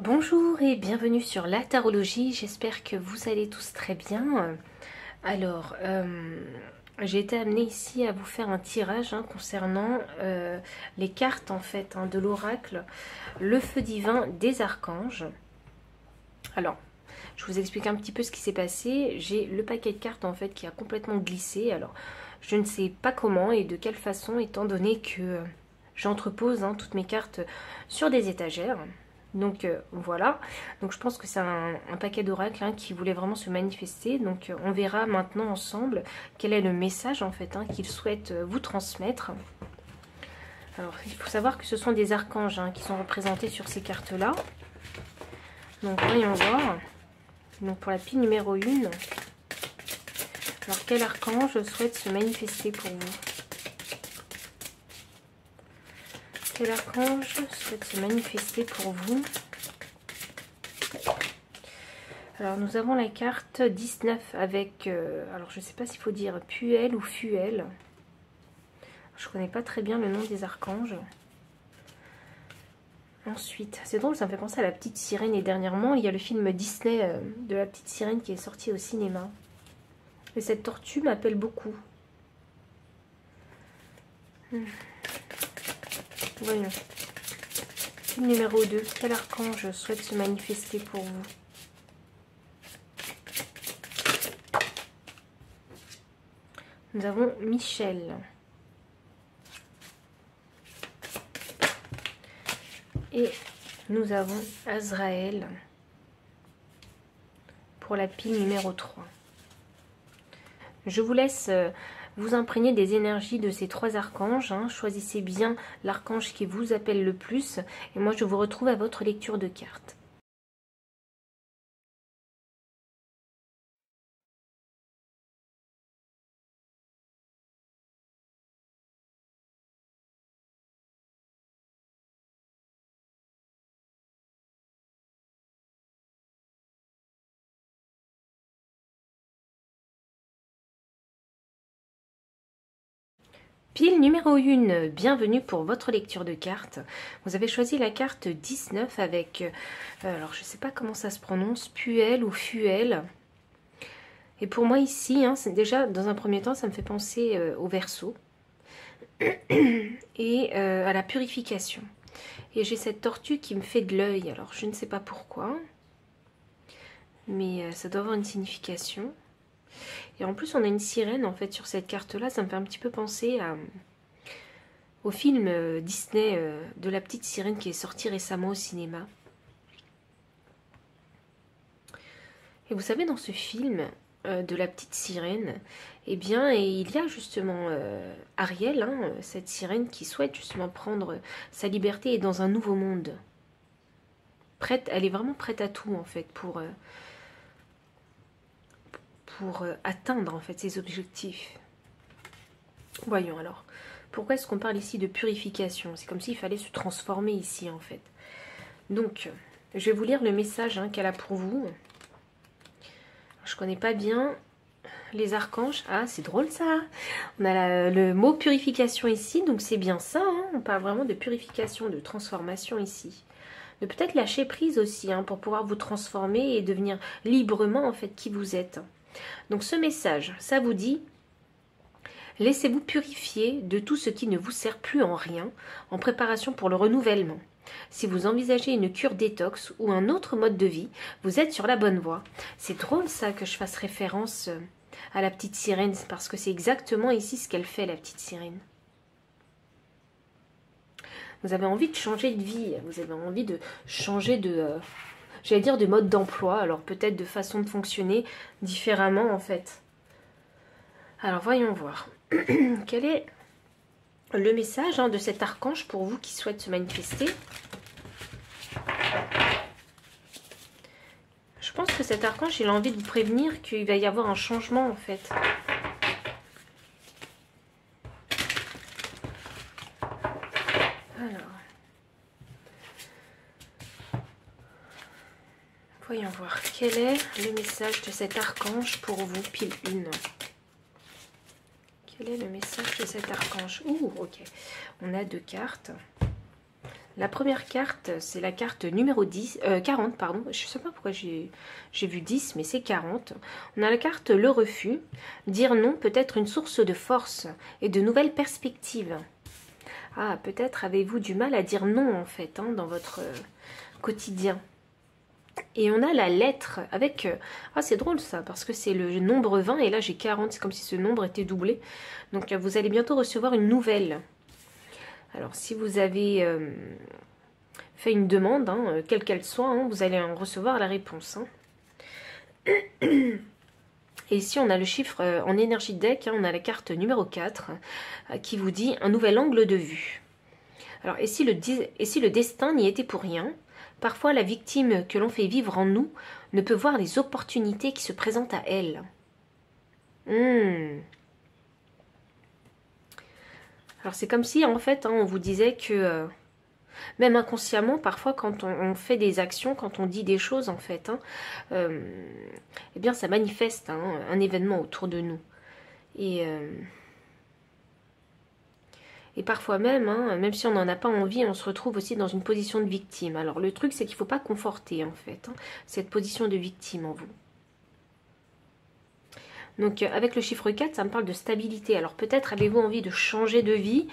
Bonjour et bienvenue sur la tarologie, j'espère que vous allez tous très bien. Alors, j'ai été amenée ici à vous faire un tirage concernant les cartes en fait de l'oracle, le feu divin des archanges. Alors, je vous explique un petit peu ce qui s'est passé. J'ai le paquet de cartes en fait qui a complètement glissé. Alors, je ne sais pas comment et de quelle façon, étant donné que j'entrepose toutes mes cartes sur des étagères. Donc voilà, donc je pense que c'est un paquet d'oracles qui voulait vraiment se manifester. Donc on verra maintenant ensemble quel est le message en fait qu'il souhaite vous transmettre. Alors il faut savoir que ce sont des archanges qui sont représentés sur ces cartes là. Donc voyons voir. Donc pour la pile numéro 1, alors quel archange souhaite se manifester pour vous? Quel archange souhaite se manifester pour vous? Alors nous avons la carte 19 avec, alors je ne sais pas s'il faut dire Puel ou Fuel. Je ne connais pas très bien le nom des archanges. Ensuite, c'est drôle, ça me fait penser à la petite sirène. Et dernièrement, il y a le film Disney de la petite sirène qui est sorti au cinéma. Et cette tortue m'appelle beaucoup. Voyons. Numéro 2. Quel archange souhaite se manifester pour vous? Nous avons Michel. Et nous avons Azraël pour la pile numéro 3. Je vous laisse vous imprégner des énergies de ces trois archanges. Choisissez bien l'archange qui vous appelle le plus. Et moi, je vous retrouve à votre lecture de cartes. Pile numéro 1, bienvenue pour votre lecture de cartes. Vous avez choisi la carte 19 avec, alors je ne sais pas comment ça se prononce, Puel ou Fuel. Et pour moi ici, c'est déjà dans un premier temps, ça me fait penser au Verseau et à la purification. Et j'ai cette tortue qui me fait de l'œil, alors je ne sais pas pourquoi, mais ça doit avoir une signification. Et en plus, on a une sirène en fait sur cette carte-là. Ça me fait un petit peu penser au film Disney de la petite sirène qui est sorti récemment au cinéma. Et vous savez, dans ce film de la petite sirène, eh bien, il y a justement Ariel, cette sirène qui souhaite justement prendre sa liberté et dans un nouveau monde. Prête, elle est vraiment prête à tout en fait pour atteindre en fait ses objectifs. Voyons alors, pourquoi est-ce qu'on parle ici de purification? C'est comme s'il fallait se transformer ici en fait. Donc, je vais vous lire le message qu'elle a pour vous. Je connais pas bien les archanges. Ah, c'est drôle ça. On a le mot purification ici, donc c'est bien ça. On parle vraiment de purification, de transformation ici. De peut-être lâcher prise aussi pour pouvoir vous transformer et devenir librement en fait qui vous êtes. Donc ce message, ça vous dit: laissez-vous purifier de tout ce qui ne vous sert plus en rien, en préparation pour le renouvellement. Si vous envisagez une cure détox ou un autre mode de vie, vous êtes sur la bonne voie. C'est drôle ça que je fasse référence à la petite sirène, parce que c'est exactement ici ce qu'elle fait, la petite sirène. Vous avez envie de changer de vie, vous avez envie de changer de... j'allais dire de mode d'emploi, alors peut-être de façon de fonctionner différemment en fait. Alors voyons voir. Quel est le message de cet archange pour vous qui souhaite se manifester? Je pense que cet archange, il a envie de vous prévenir qu'il va y avoir un changement en fait. Alors, voyons voir. Quel est le message de cet archange pour vous, pile 1? Quel est le message de cet archange? Ouh, ok. On a 2 cartes. La première carte, c'est la carte numéro 40, pardon. Je ne sais pas pourquoi j'ai vu 10, mais c'est 40. On a la carte le refus. Dire non peut être une source de force et de nouvelles perspectives. Ah, peut-être avez-vous du mal à dire non, en fait, hein, dans votre quotidien. Et on a la lettre avec... ah, c'est drôle ça, parce que c'est le nombre 20, et là j'ai 40, c'est comme si ce nombre était doublé. Donc vous allez bientôt recevoir une nouvelle. Alors, si vous avez fait une demande, hein, quelle qu'elle soit, hein, vous allez en recevoir la réponse. Hein. Et ici, on a le chiffre en énergie deck, hein, on a la carte numéro 4 qui vous dit un nouvel angle de vue. Alors, et si le destin n'y était pour rien, parfois la victime que l'on fait vivre en nous ne peut voir les opportunités qui se présentent à elle. Alors c'est comme si en fait hein, on vous disait que même inconsciemment parfois quand on fait des actions, quand on dit des choses en fait, hein, eh bien ça manifeste hein, un événement autour de nous. Et parfois même, hein, même si on n'en a pas envie, on se retrouve aussi dans une position de victime. Alors le truc c'est qu'il ne faut pas conforter en fait hein, cette position de victime en vous. Donc avec le chiffre 4, ça me parle de stabilité. Alors peut-être avez-vous envie de changer de vie.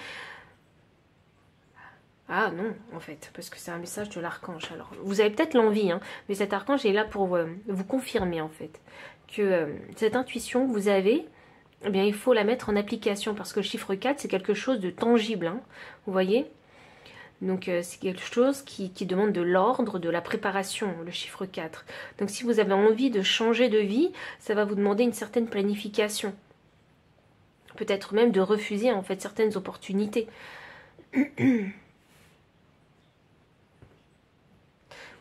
Ah non, en fait, parce que c'est un message de l'archange. Alors vous avez peut-être l'envie, hein, mais cet archange est là pour vous confirmer en fait que cette intuition que vous avez, eh bien il faut la mettre en application parce que le chiffre 4 c'est quelque chose de tangible, hein, vous voyez. Donc c'est quelque chose qui demande de l'ordre, de la préparation, le chiffre 4. Donc si vous avez envie de changer de vie, ça va vous demander une certaine planification. Peut-être même de refuser en fait certaines opportunités.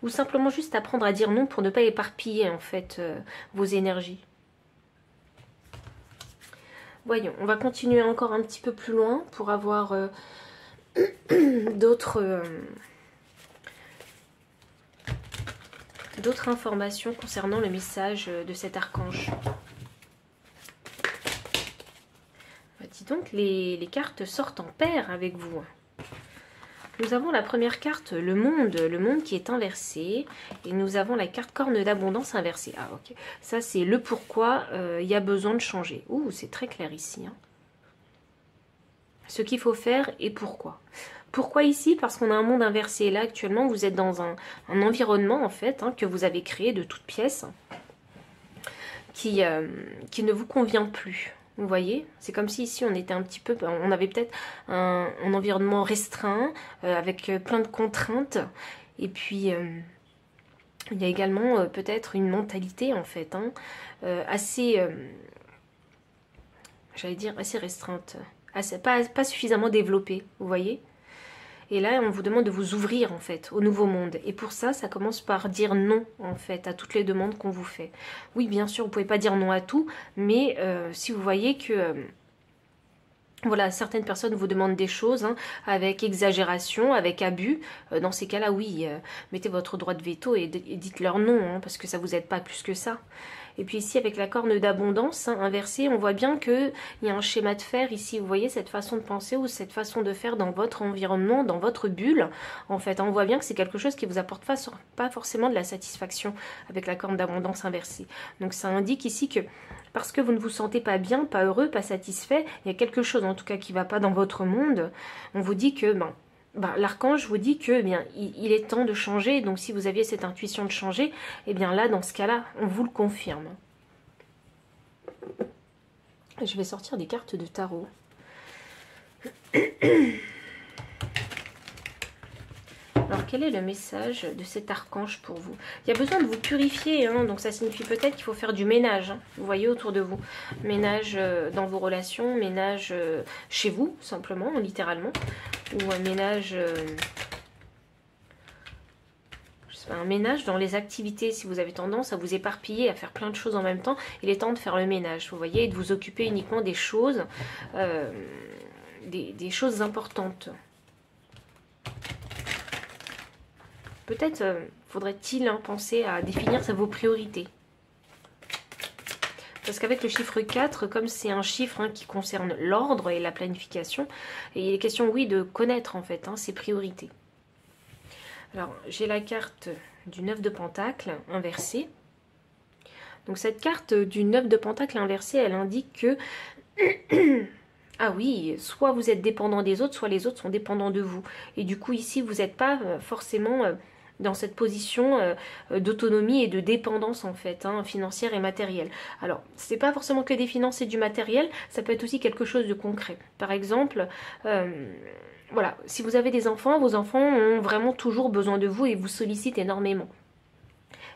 Ou simplement juste apprendre à dire non pour ne pas éparpiller en fait vos énergies. Voyons, on va continuer encore un petit peu plus loin pour avoir... d'autres informations concernant le message de cet archange. Bah, dis donc, les cartes sortent en paire avec vous. Nous avons la première carte, le monde qui est inversé. Et nous avons la carte corne d'abondance inversée. Ah ok, ça c'est le pourquoi il y a besoin de changer. Ouh, c'est très clair ici. Hein. Ce qu'il faut faire et pourquoi. Pourquoi ici? Parce qu'on a un monde inversé. Là, actuellement, vous êtes dans un environnement, en fait, hein, que vous avez créé de toutes pièces, qui ne vous convient plus. Vous voyez? C'est comme si ici, on était un petit peu... On avait peut-être un environnement restreint, avec plein de contraintes. Et puis, il y a également peut-être une mentalité, en fait, hein, assez... j'allais dire assez restreinte. Pas suffisamment développé, vous voyez. Et là, on vous demande de vous ouvrir, en fait, au nouveau monde. Et pour ça, ça commence par dire non, en fait, à toutes les demandes qu'on vous fait. Oui, bien sûr, vous ne pouvez pas dire non à tout, mais si vous voyez que... voilà, certaines personnes vous demandent des choses hein, avec exagération, avec abus. Dans ces cas-là, oui, mettez votre droit de veto et dites-leur non, hein, parce que ça ne vous aide pas plus que ça. Et puis ici, avec la corne d'abondance hein, inversée, on voit bien qu'il y a un schéma de fer ici. Vous voyez cette façon de penser ou cette façon de faire dans votre environnement, dans votre bulle. En fait, on voit bien que c'est quelque chose qui ne vous apporte pas forcément de la satisfaction avec la corne d'abondance inversée. Donc ça indique ici que parce que vous ne vous sentez pas bien, pas heureux, pas satisfait, il y a quelque chose en tout cas qui ne va pas dans votre monde. On vous dit que... l'archange vous dit que bien, il est temps de changer. Donc si vous aviez cette intuition de changer, et bien là, dans ce cas-là, on vous le confirme. Je vais sortir des cartes de tarot. Alors, quel est le message de cet archange pour vous? Il y a besoin de vous purifier, hein, donc ça signifie peut-être qu'il faut faire du ménage, hein, vous voyez, autour de vous. Ménage dans vos relations, ménage chez vous, simplement, littéralement. Ou un ménage... je sais pas, un ménage dans les activités. Si vous avez tendance à vous éparpiller, à faire plein de choses en même temps, il est temps de faire le ménage, vous voyez, et de vous occuper uniquement des choses, des choses importantes. Peut-être faudrait-il penser à définir vos priorités. Parce qu'avec le chiffre 4, comme c'est un chiffre hein, qui concerne l'ordre et la planification, et il est question, oui, de connaître en fait ses priorités. Alors, j'ai la carte du 9 de Pentacle inversée. Donc, cette carte du 9 de Pentacle inversée, elle indique que... ah oui, soit vous êtes dépendant des autres, soit les autres sont dépendants de vous. Et du coup, ici, vous n'êtes pas forcément dans cette position d'autonomie et de dépendance, en fait, hein, financière et matérielle. Alors, c'est pas forcément que des finances et du matériel, ça peut être aussi quelque chose de concret. Par exemple... voilà, si vous avez des enfants, vos enfants ont vraiment toujours besoin de vous et vous sollicitent énormément.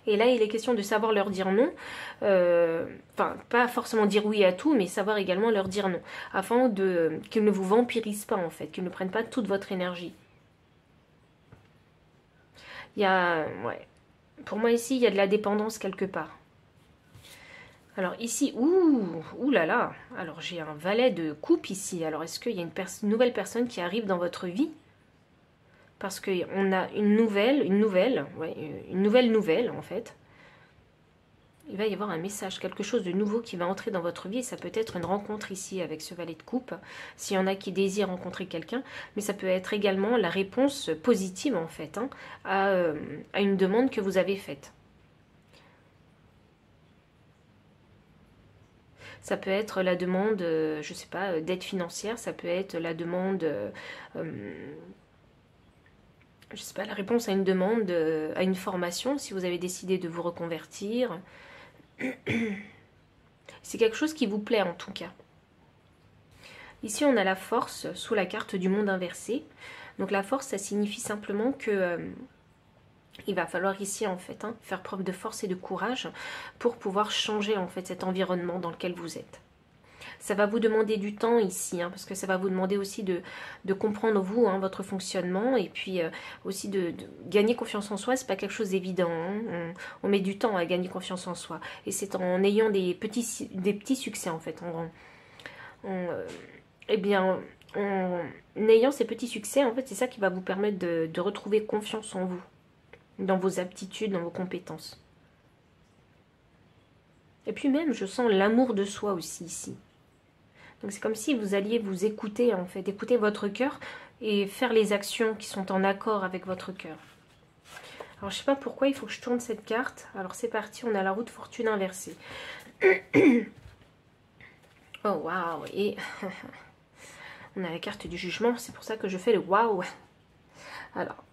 Et là, il est question de savoir leur dire non. Enfin, pas forcément dire oui à tout, mais savoir également leur dire non. Afin qu'ils ne vous vampirisent pas, en fait, qu'ils ne prennent pas toute votre énergie. Il y a... Ouais. Pour moi, ici, il y a de la dépendance quelque part. Alors ici, ouh là là. Alors j'ai un valet de coupe ici. Alors est-ce qu'il y a une nouvelle personne qui arrive dans votre vie? Parce qu'on a une nouvelle nouvelle en fait. Il va y avoir un message, quelque chose de nouveau qui va entrer dans votre vie. Et ça peut être une rencontre ici avec ce valet de coupe, s'il y en a qui désirent rencontrer quelqu'un. Mais ça peut être également la réponse positive en fait, hein, à une demande que vous avez faite. Ça peut être la demande, je sais pas, d'aide financière, ça peut être la demande, je sais pas, la réponse à une demande, à une formation, si vous avez décidé de vous reconvertir. C'est quelque chose qui vous plaît en tout cas. Ici, on a la force sous la carte du monde inversé. Donc la force, ça signifie simplement que... il va falloir ici en fait faire preuve de force et de courage pour pouvoir changer en fait cet environnement dans lequel vous êtes. Ça va vous demander du temps ici, parce que ça va vous demander aussi de comprendre vous, votre fonctionnement, et puis aussi de gagner confiance en soi. C'est pas quelque chose d'évident, on met du temps à gagner confiance en soi, et c'est en ayant des petits succès en fait, eh bien, en ayant ces petits succès en fait, c'est ça qui va vous permettre de retrouver confiance en vous, dans vos aptitudes, dans vos compétences. Et puis même, je sens l'amour de soi aussi ici. Donc c'est comme si vous alliez vous écouter en fait, écouter votre cœur et faire les actions qui sont en accord avec votre cœur. Alors je sais pas pourquoi il faut que je tourne cette carte. Alors c'est parti, on a la roue de fortune inversée. Oh waouh, et on a la carte du jugement, c'est pour ça que je fais le waouh. Alors,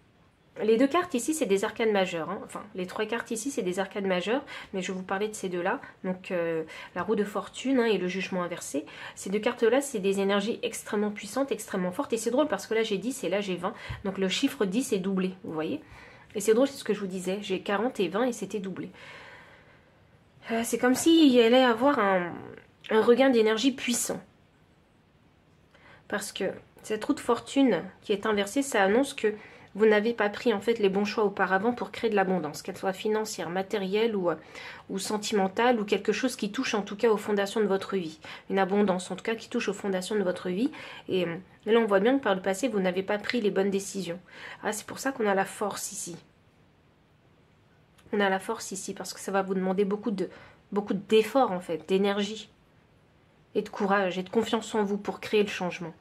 les deux cartes ici, c'est des arcanes majeures. Enfin, les trois cartes ici, c'est des arcanes majeures. Mais je vais vous parler de ces deux-là. Donc, la roue de fortune et le jugement inversé. Ces deux cartes-là, c'est des énergies extrêmement puissantes, extrêmement fortes. Et c'est drôle parce que là, j'ai 10 et là, j'ai 20. Donc, le chiffre 10 est doublé, vous voyez. Et c'est drôle, c'est ce que je vous disais. J'ai 40 et 20 et c'était doublé. C'est comme s'il allait avoir un regain d'énergie puissant. Parce que cette roue de fortune qui est inversée, ça annonce que vous n'avez pas pris en fait les bons choix auparavant pour créer de l'abondance, qu'elle soit financière, matérielle ou sentimentale, ou quelque chose qui touche en tout cas aux fondations de votre vie. Une abondance en tout cas qui touche aux fondations de votre vie. Et là on voit bien que par le passé vous n'avez pas pris les bonnes décisions. Ah, c'est pour ça qu'on a la force ici. On a la force ici parce que ça va vous demander beaucoup d'efforts en fait, d'énergie et de courage et de confiance en vous pour créer le changement.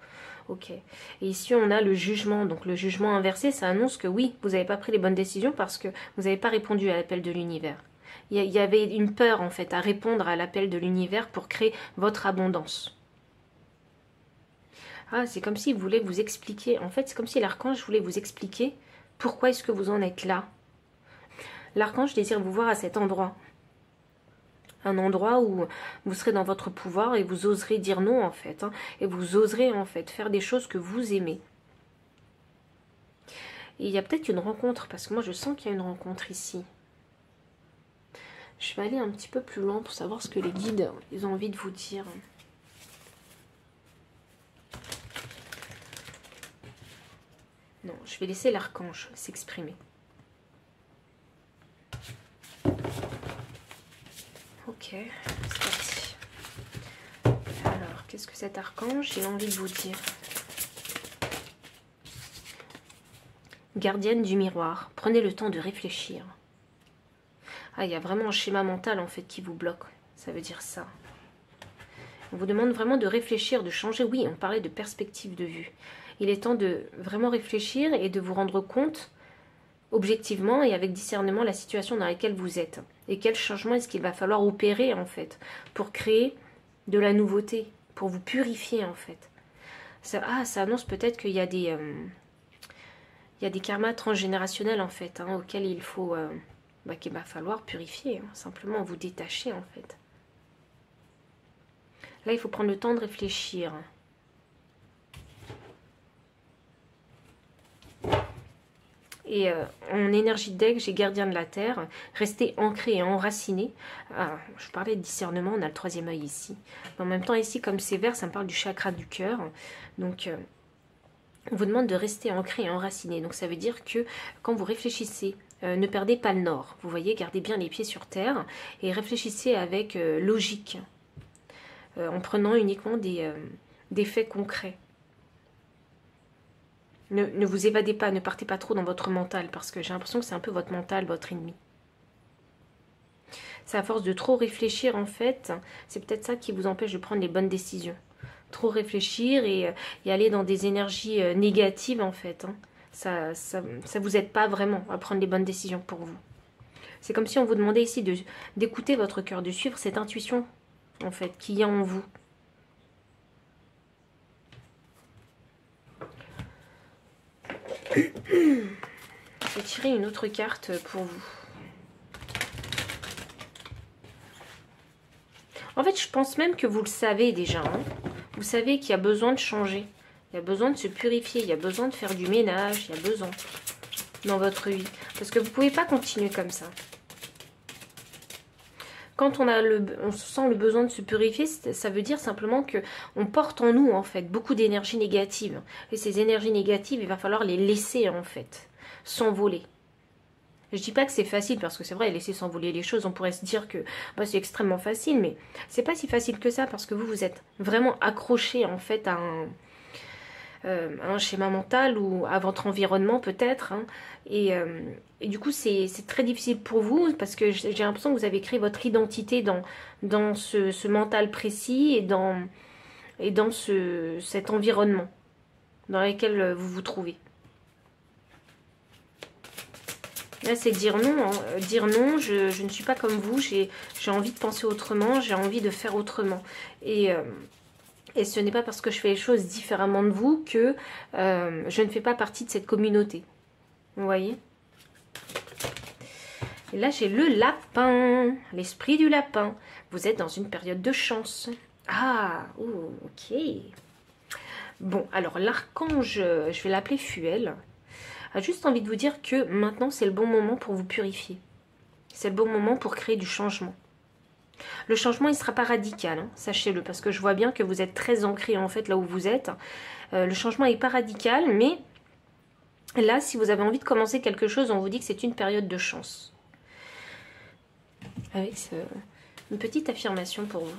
Ok. Et ici, on a le jugement. Donc, le jugement inversé, ça annonce que oui, vous n'avez pas pris les bonnes décisions parce que vous n'avez pas répondu à l'appel de l'univers. Il y avait une peur, en fait, à répondre à l'appel de l'univers pour créer votre abondance. Ah, c'est comme s'il voulait vous expliquer. En fait, c'est comme si l'archange voulait vous expliquer pourquoi est-ce que vous en êtes là. L'archange désire vous voir à cet endroit. Un endroit où vous serez dans votre pouvoir et vous oserez dire non en fait, et vous oserez en fait faire des choses que vous aimez. Et il y a peut-être une rencontre, parce que moi je sens qu'il y a une rencontre ici. Je vais aller un petit peu plus loin pour savoir ce que les guides ils ont envie de vous dire. Non, je vais laisser l'archange s'exprimer. Ok, c'est parti. Alors, qu'est-ce que cet archange j'ai envie de vous dire? Gardienne du miroir, prenez le temps de réfléchir. Ah, il y a vraiment un schéma mental en fait qui vous bloque. Ça veut dire ça. On vous demande vraiment de réfléchir, de changer. Oui, on parlait de perspective de vue. Il est temps de vraiment réfléchir et de vous rendre compte objectivement et avec discernement la situation dans laquelle vous êtes. Et quel changement est-ce qu'il va falloir opérer en fait pour créer de la nouveauté, pour vous purifier en fait. Ça annonce peut-être qu'il y a des karmas transgénérationnels en fait, hein, auxquels il faut, qu'il va falloir purifier, hein, simplement vous détacher en fait. Là il faut prendre le temps de réfléchir. Et en énergie de deck, j'ai gardien de la terre, rester ancré et enraciné. Ah, je parlais de discernement, on a le troisième œil ici. Mais en même temps, ici, comme c'est vert, ça me parle du chakra du cœur. Donc, on vous demande de rester ancré et enraciné. Donc, ça veut dire que quand vous réfléchissez, ne perdez pas le nord. Vous voyez, gardez bien les pieds sur terre et réfléchissez avec logique, en prenant uniquement des faits concrets. Ne vous évadez pas, ne partez pas trop dans votre mental, parce que j'ai l'impression que c'est un peu votre mental, votre ennemi. C'est à force de trop réfléchir, en fait, c'est peut-être ça qui vous empêche de prendre les bonnes décisions. Trop réfléchir et aller dans des énergies négatives, en fait. Hein. Ça vous aide pas vraiment à prendre les bonnes décisions pour vous. C'est comme si on vous demandait ici d'écouter votre cœur, de suivre cette intuition, en fait, qu'il y a en vous. Je vais tirer une autre carte pour vous. En fait, je pense même que vous le savez déjà. Hein. Vous savez qu'il y a besoin de changer. Il y a besoin de se purifier. Il y a besoin de faire du ménage. Il y a besoin dans votre vie. Parce que vous ne pouvez pas continuer comme ça. Quand on sent le besoin de se purifier, ça veut dire simplement qu'on porte en nous, en fait, beaucoup d'énergie négative. Et ces énergies négatives, il va falloir les laisser, en fait, s'envoler. Je dis pas que c'est facile, parce que c'est vrai, laisser s'envoler les choses, on pourrait se dire que c'est extrêmement facile, mais c'est pas si facile que ça, parce que vous êtes vraiment accroché, en fait, à un schéma mental ou à votre environnement peut-être, hein, et du coup c'est très difficile pour vous parce que j'ai l'impression que vous avez créé votre identité dans ce mental précis et dans cet environnement dans lequel vous vous trouvez. Là c'est dire non, hein. Dire non, je ne suis pas comme vous, j'ai envie de penser autrement, j'ai envie de faire autrement, et ce n'est pas parce que je fais les choses différemment de vous que je ne fais pas partie de cette communauté. Vous voyez? Et là, j'ai le lapin, l'esprit du lapin. Vous êtes dans une période de chance. Ah, oh, ok. Bon, alors l'archange, je vais l'appeler Fuel, a juste envie de vous dire que maintenant, c'est le bon moment pour vous purifier. C'est le bon moment pour créer du changement. Le changement, il ne sera pas radical, hein, sachez-le, parce que je vois bien que vous êtes très ancré en fait là où vous êtes. Le changement n'est pas radical, mais là, si vous avez envie de commencer quelque chose, on vous dit que c'est une période de chance. Avec une petite affirmation pour vous.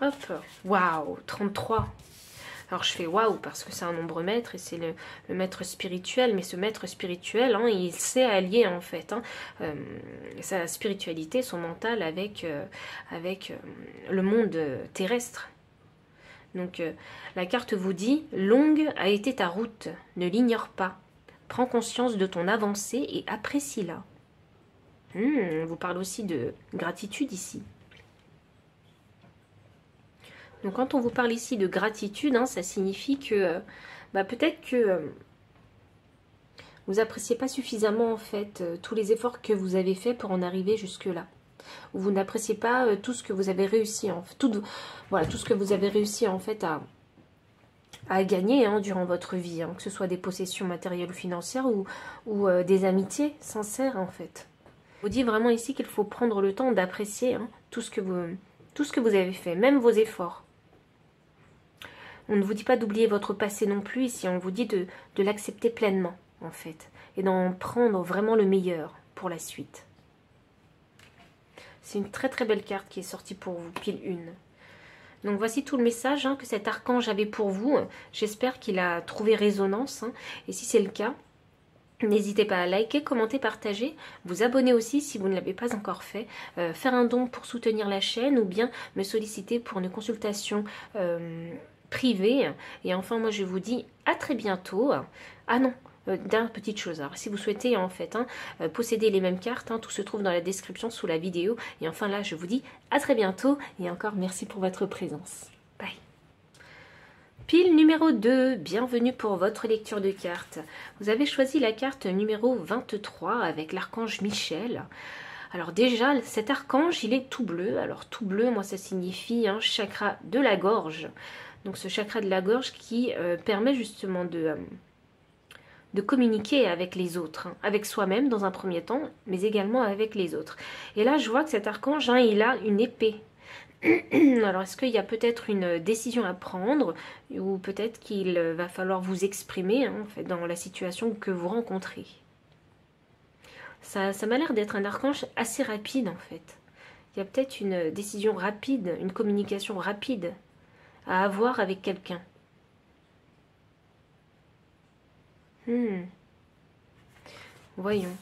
Hop, waouh, 33. Alors je fais waouh parce que c'est un nombre maître et c'est le maître spirituel, mais ce maître spirituel, hein, il sait allier en fait sa spiritualité, son mental avec le monde terrestre. Donc la carte vous dit, longue a été ta route, ne l'ignore pas, prends conscience de ton avancée et apprécie-la. On vous parle aussi de gratitude ici. Donc quand on vous parle ici de gratitude, hein, ça signifie que peut-être que vous n'appréciez pas suffisamment en fait tous les efforts que vous avez faits pour en arriver jusque-là. Ou vous n'appréciez pas tout ce que vous avez réussi, tout ce que vous avez réussi en fait à gagner hein, durant votre vie, hein, que ce soit des possessions matérielles ou financières ou des amitiés sincères en fait. On vous dit vraiment ici qu'il faut prendre le temps d'apprécier hein, tout ce que vous avez fait, même vos efforts. On ne vous dit pas d'oublier votre passé non plus ici, on vous dit de l'accepter pleinement en fait, et d'en prendre vraiment le meilleur pour la suite. C'est une très très belle carte qui est sortie pour vous, pile 1. Donc voici tout le message hein, que cet archange avait pour vous. J'espère qu'il a trouvé résonance, hein, et si c'est le cas, n'hésitez pas à liker, commenter, partager, vous abonner aussi si vous ne l'avez pas encore fait, faire un don pour soutenir la chaîne ou bien me solliciter pour une consultation privée. Et enfin, moi, je vous dis à très bientôt. Ah non, dernière petite chose. Alors, si vous souhaitez, en fait, posséder les mêmes cartes, tout se trouve dans la description sous la vidéo. Et enfin, là, je vous dis à très bientôt. Et encore, merci pour votre présence. Bye. Pile numéro 2, bienvenue pour votre lecture de cartes. Vous avez choisi la carte numéro 23 avec l'archange Michel. Alors déjà, cet archange, il est tout bleu. Alors tout bleu, moi, ça signifie un chakra de la gorge. Donc ce chakra de la gorge qui permet justement de communiquer avec les autres, avec soi-même dans un premier temps, mais également avec les autres. Et là, je vois que cet archange, il a une épée. Alors, est-ce qu'il y a peut-être une décision à prendre ou peut-être qu'il va falloir vous exprimer en fait, dans la situation que vous rencontrez? Ça m'a l'air d'être un archange assez rapide en fait. Il y a peut-être une décision rapide, une communication rapide à avoir avec quelqu'un. Voyons.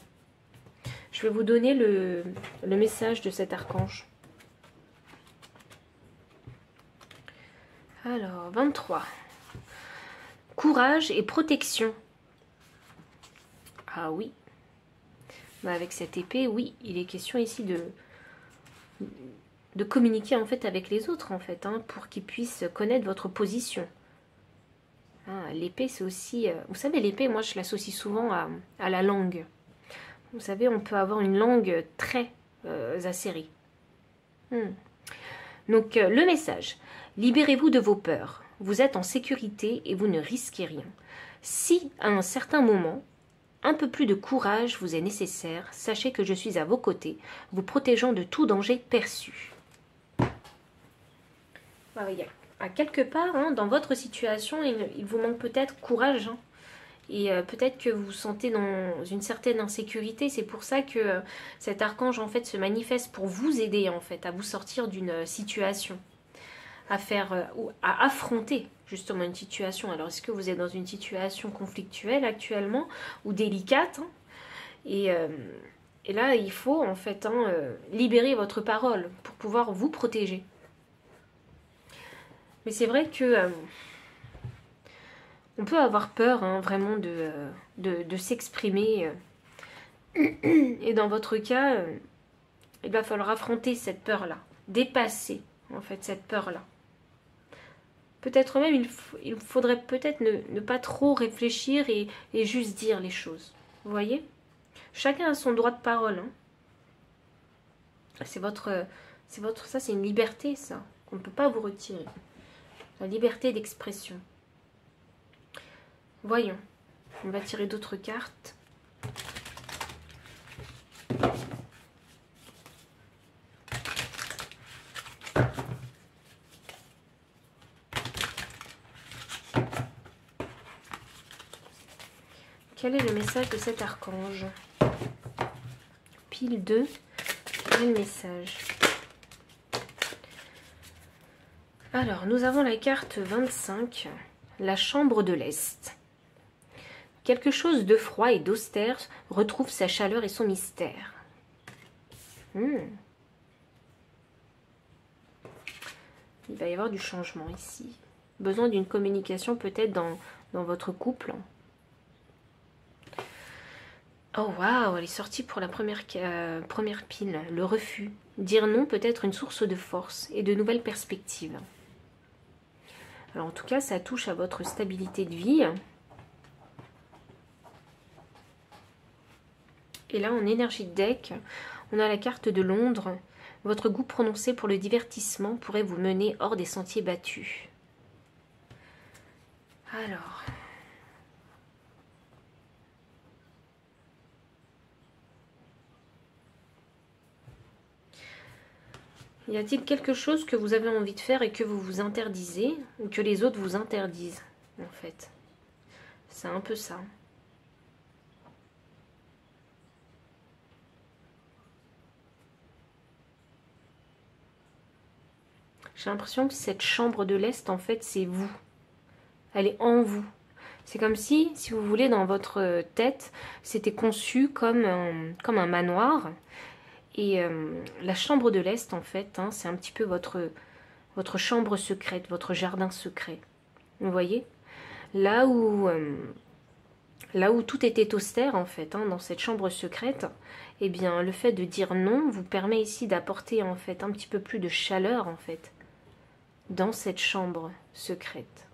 Je vais vous donner le message de cet archange. Alors, 23. Courage et protection. Ah oui. Bah avec cette épée, oui, il est question ici de communiquer en fait avec les autres en fait, pour qu'ils puissent connaître votre position. L'épée, c'est aussi... vous savez, l'épée, moi, je l'associe souvent à la langue. Vous savez, on peut avoir une langue très acérée. Donc, le message. Libérez-vous de vos peurs. Vous êtes en sécurité et vous ne risquez rien. Si, à un certain moment, un peu plus de courage vous est nécessaire, sachez que je suis à vos côtés, vous protégeant de tout danger perçu. À quelque part, dans votre situation, il vous manque peut-être courage. Et peut-être que vous vous sentez dans une certaine insécurité. C'est pour ça que cet archange, en fait, se manifeste pour vous aider, en fait, à vous sortir d'une situation. Ou à affronter justement une situation. Alors, est-ce que vous êtes dans une situation conflictuelle actuellement ou délicate? Et là, il faut, en fait, libérer votre parole pour pouvoir vous protéger. Mais c'est vrai que on peut avoir peur vraiment de s'exprimer. Et dans votre cas, il va falloir affronter cette peur-là, dépasser en fait cette peur-là. Peut-être même, il faudrait peut-être ne pas trop réfléchir et juste dire les choses. Vous voyez? Chacun a son droit de parole. Ça, c'est une liberté, ça, qu'on ne peut pas vous retirer. La liberté d'expression. Voyons. On va tirer d'autres cartes. Quel est le message de cet archange? Pile 2. Quel est le message? Alors, nous avons la carte 25, la chambre de l'Est. Quelque chose de froid et d'austère retrouve sa chaleur et son mystère. Il va y avoir du changement ici. Besoin d'une communication peut-être dans votre couple. Oh waouh, elle est sortie pour la première pile. Le refus. Dire non peut être une source de force et de nouvelles perspectives. Alors en tout cas, ça touche à votre stabilité de vie. Et là, en énergie de deck, on a la carte de Londres. Votre goût prononcé pour le divertissement pourrait vous mener hors des sentiers battus. Alors... y a-t-il quelque chose que vous avez envie de faire et que vous vous interdisez, ou que les autres vous interdisent, en fait? C'est un peu ça. J'ai l'impression que cette chambre de l'Est, en fait, c'est vous. Elle est en vous. C'est comme si vous voulez, dans votre tête, c'était conçu comme un manoir. Et la chambre de l'Est, en fait, c'est un petit peu votre chambre secrète, votre jardin secret. Vous voyez? Là où tout était austère, en fait, hein, dans cette chambre secrète, eh bien, le fait de dire non vous permet ici d'apporter, en fait, un petit peu plus de chaleur, en fait, dans cette chambre secrète.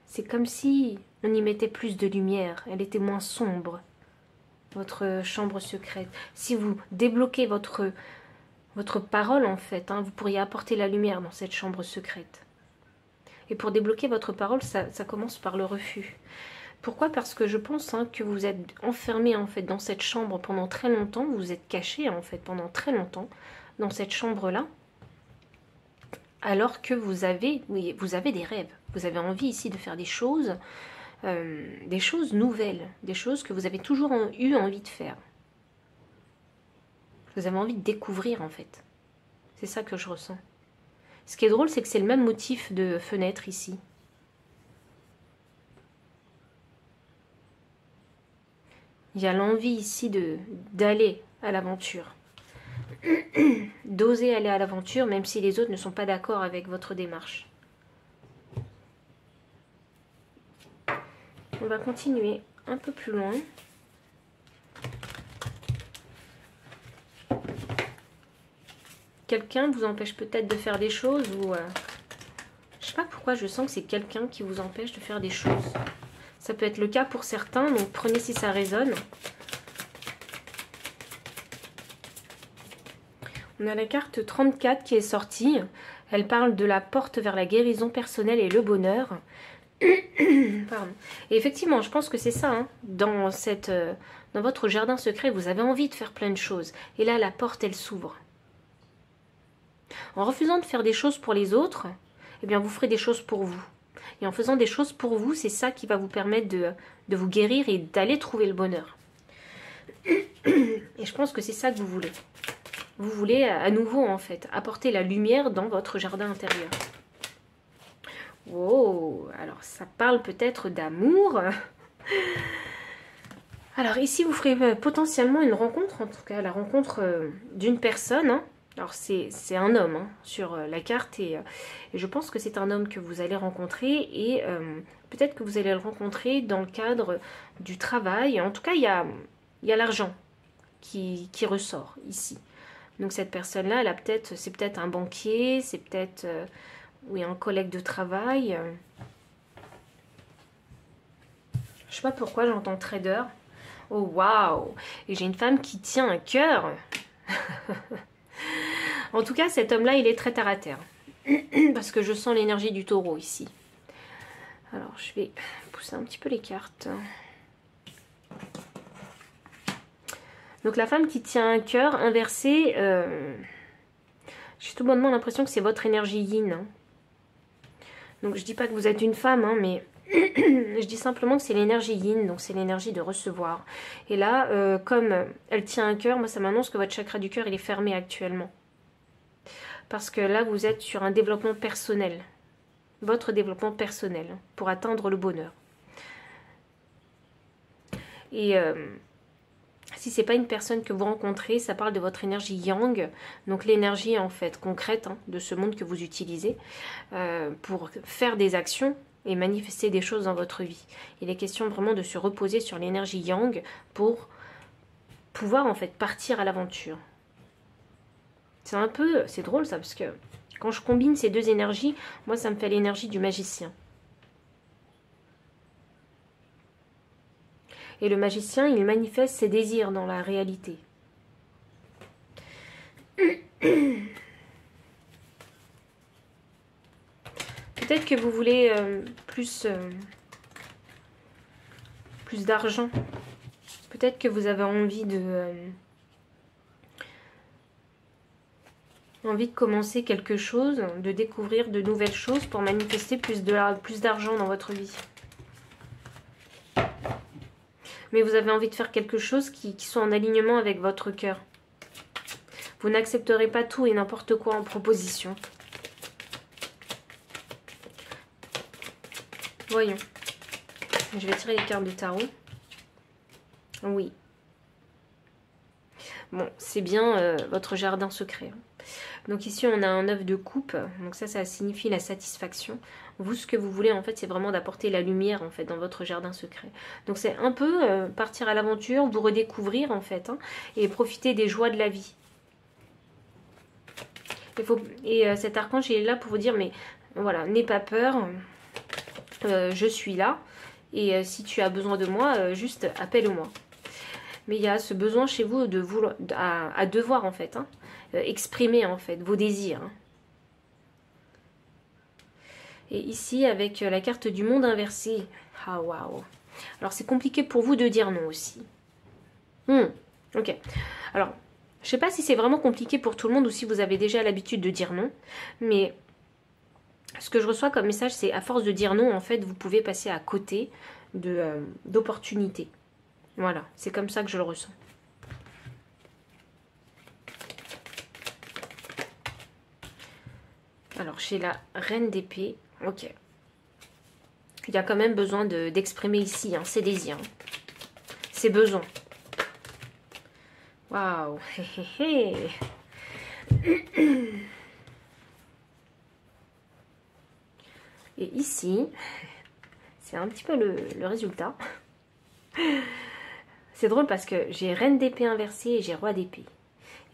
C'est comme si on y mettait plus de lumière, elle était moins sombre, votre chambre secrète. Si vous débloquez votre parole, en fait, hein, vous pourriez apporter la lumière dans cette chambre secrète. Et pour débloquer votre parole, ça commence par le refus. Pourquoi? Parce que je pense que vous êtes enfermé, en fait, dans cette chambre pendant très longtemps, vous vous êtes caché, en fait, pendant très longtemps, dans cette chambre-là, alors que vous avez des rêves. Vous avez envie ici de faire des choses nouvelles, des choses que vous avez toujours eu envie de faire. Vous avez envie de découvrir, en fait. C'est ça que je ressens. Ce qui est drôle, c'est que c'est le même motif de fenêtre ici. Il y a l'envie ici d'aller à l'aventure. D'oser aller à l'aventure, même si les autres ne sont pas d'accord avec votre démarche. On va continuer un peu plus loin. Quelqu'un vous empêche peut-être de faire des choses ou... je sais pas pourquoi je sens que c'est quelqu'un qui vous empêche de faire des choses. Ça peut être le cas pour certains, donc prenez si ça résonne. On a la carte 34 qui est sortie. Elle parle de la porte vers la guérison personnelle et le bonheur. Pardon. Et effectivement, je pense que c'est ça. Hein. Dans votre jardin secret, vous avez envie de faire plein de choses. Et là, la porte, elle s'ouvre. En refusant de faire des choses pour les autres, eh bien, vous ferez des choses pour vous. Et en faisant des choses pour vous, c'est ça qui va vous permettre de vous guérir et d'aller trouver le bonheur. Et je pense que c'est ça que vous voulez. Vous voulez à nouveau, en fait, apporter la lumière dans votre jardin intérieur. Oh, alors ça parle peut-être d'amour. Alors ici, vous ferez potentiellement une rencontre, en tout cas la rencontre d'une personne. Hein. Alors c'est un homme hein, sur la carte et je pense que c'est un homme que vous allez rencontrer et peut-être que vous allez le rencontrer dans le cadre du travail. En tout cas, il y a l'argent qui ressort ici. Donc cette personne-là, c'est peut-être un banquier, c'est peut-être oui, un collègue de travail. Je sais pas pourquoi j'entends trader. Oh waouh! Et j'ai une femme qui tient un cœur. En tout cas, cet homme-là, il est très terre à terre. Parce que je sens l'énergie du taureau ici. Alors, je vais pousser un petit peu les cartes. Donc, la femme qui tient un cœur inversé, j'ai tout bonnement l'impression que c'est votre énergie yin. Hein. Donc, je dis pas que vous êtes une femme, hein, mais je dis simplement que c'est l'énergie yin, donc c'est l'énergie de recevoir. Et là, comme elle tient un cœur, moi, ça m'annonce que votre chakra du cœur, il est fermé actuellement. Parce que là, vous êtes sur un développement personnel. Votre développement personnel pour atteindre le bonheur. Et si ce n'est pas une personne que vous rencontrez, ça parle de votre énergie yang. Donc l'énergie en fait concrète hein, de ce monde que vous utilisez pour faire des actions et manifester des choses dans votre vie. Il est question vraiment de se reposer sur l'énergie yang pour pouvoir en fait partir à l'aventure. C'est drôle ça, parce que quand je combine ces deux énergies, moi ça me fait l'énergie du magicien. Et le magicien, il manifeste ses désirs dans la réalité. Peut-être que vous voulez plus d'argent. Peut-être que vous avez envie de commencer quelque chose, de découvrir de nouvelles choses pour manifester plus d'argent dans votre vie. Mais vous avez envie de faire quelque chose qui soit en alignement avec votre cœur. Vous n'accepterez pas tout et n'importe quoi en proposition. Voyons. Je vais tirer les cartes de tarot. Oui. Bon, c'est bien votre jardin secret. Donc ici, on a un 9 de coupe. Donc ça signifie la satisfaction. Vous, ce que vous voulez, en fait, c'est vraiment d'apporter la lumière, en fait, dans votre jardin secret. Donc c'est un peu partir à l'aventure, vous redécouvrir, en fait, hein, et profiter des joies de la vie. Cet archange, il est là pour vous dire, mais voilà, n'aie pas peur, je suis là. Et si tu as besoin de moi, juste appelle-moi. Mais il y a ce besoin chez vous de vouloir, à devoir, en fait, hein, exprimer, en fait, vos désirs. Hein. Et ici, avec la carte du monde inversé. Ah, waouh. Alors, c'est compliqué pour vous de dire non aussi. Ok. Alors, je ne sais pas si c'est vraiment compliqué pour tout le monde ou si vous avez déjà l'habitude de dire non. Mais ce que je reçois comme message, c'est à force de dire non, en fait, vous pouvez passer à côté d'opportunités. Voilà, c'est comme ça que je le ressens. Alors, chez la reine d'épée, ok. Il y a quand même besoin d'exprimer ici, hein, ses désirs, ses besoins. Waouh. Et ici, c'est un petit peu le résultat. C'est drôle parce que j'ai reine d'épée inversée et j'ai roi d'épée.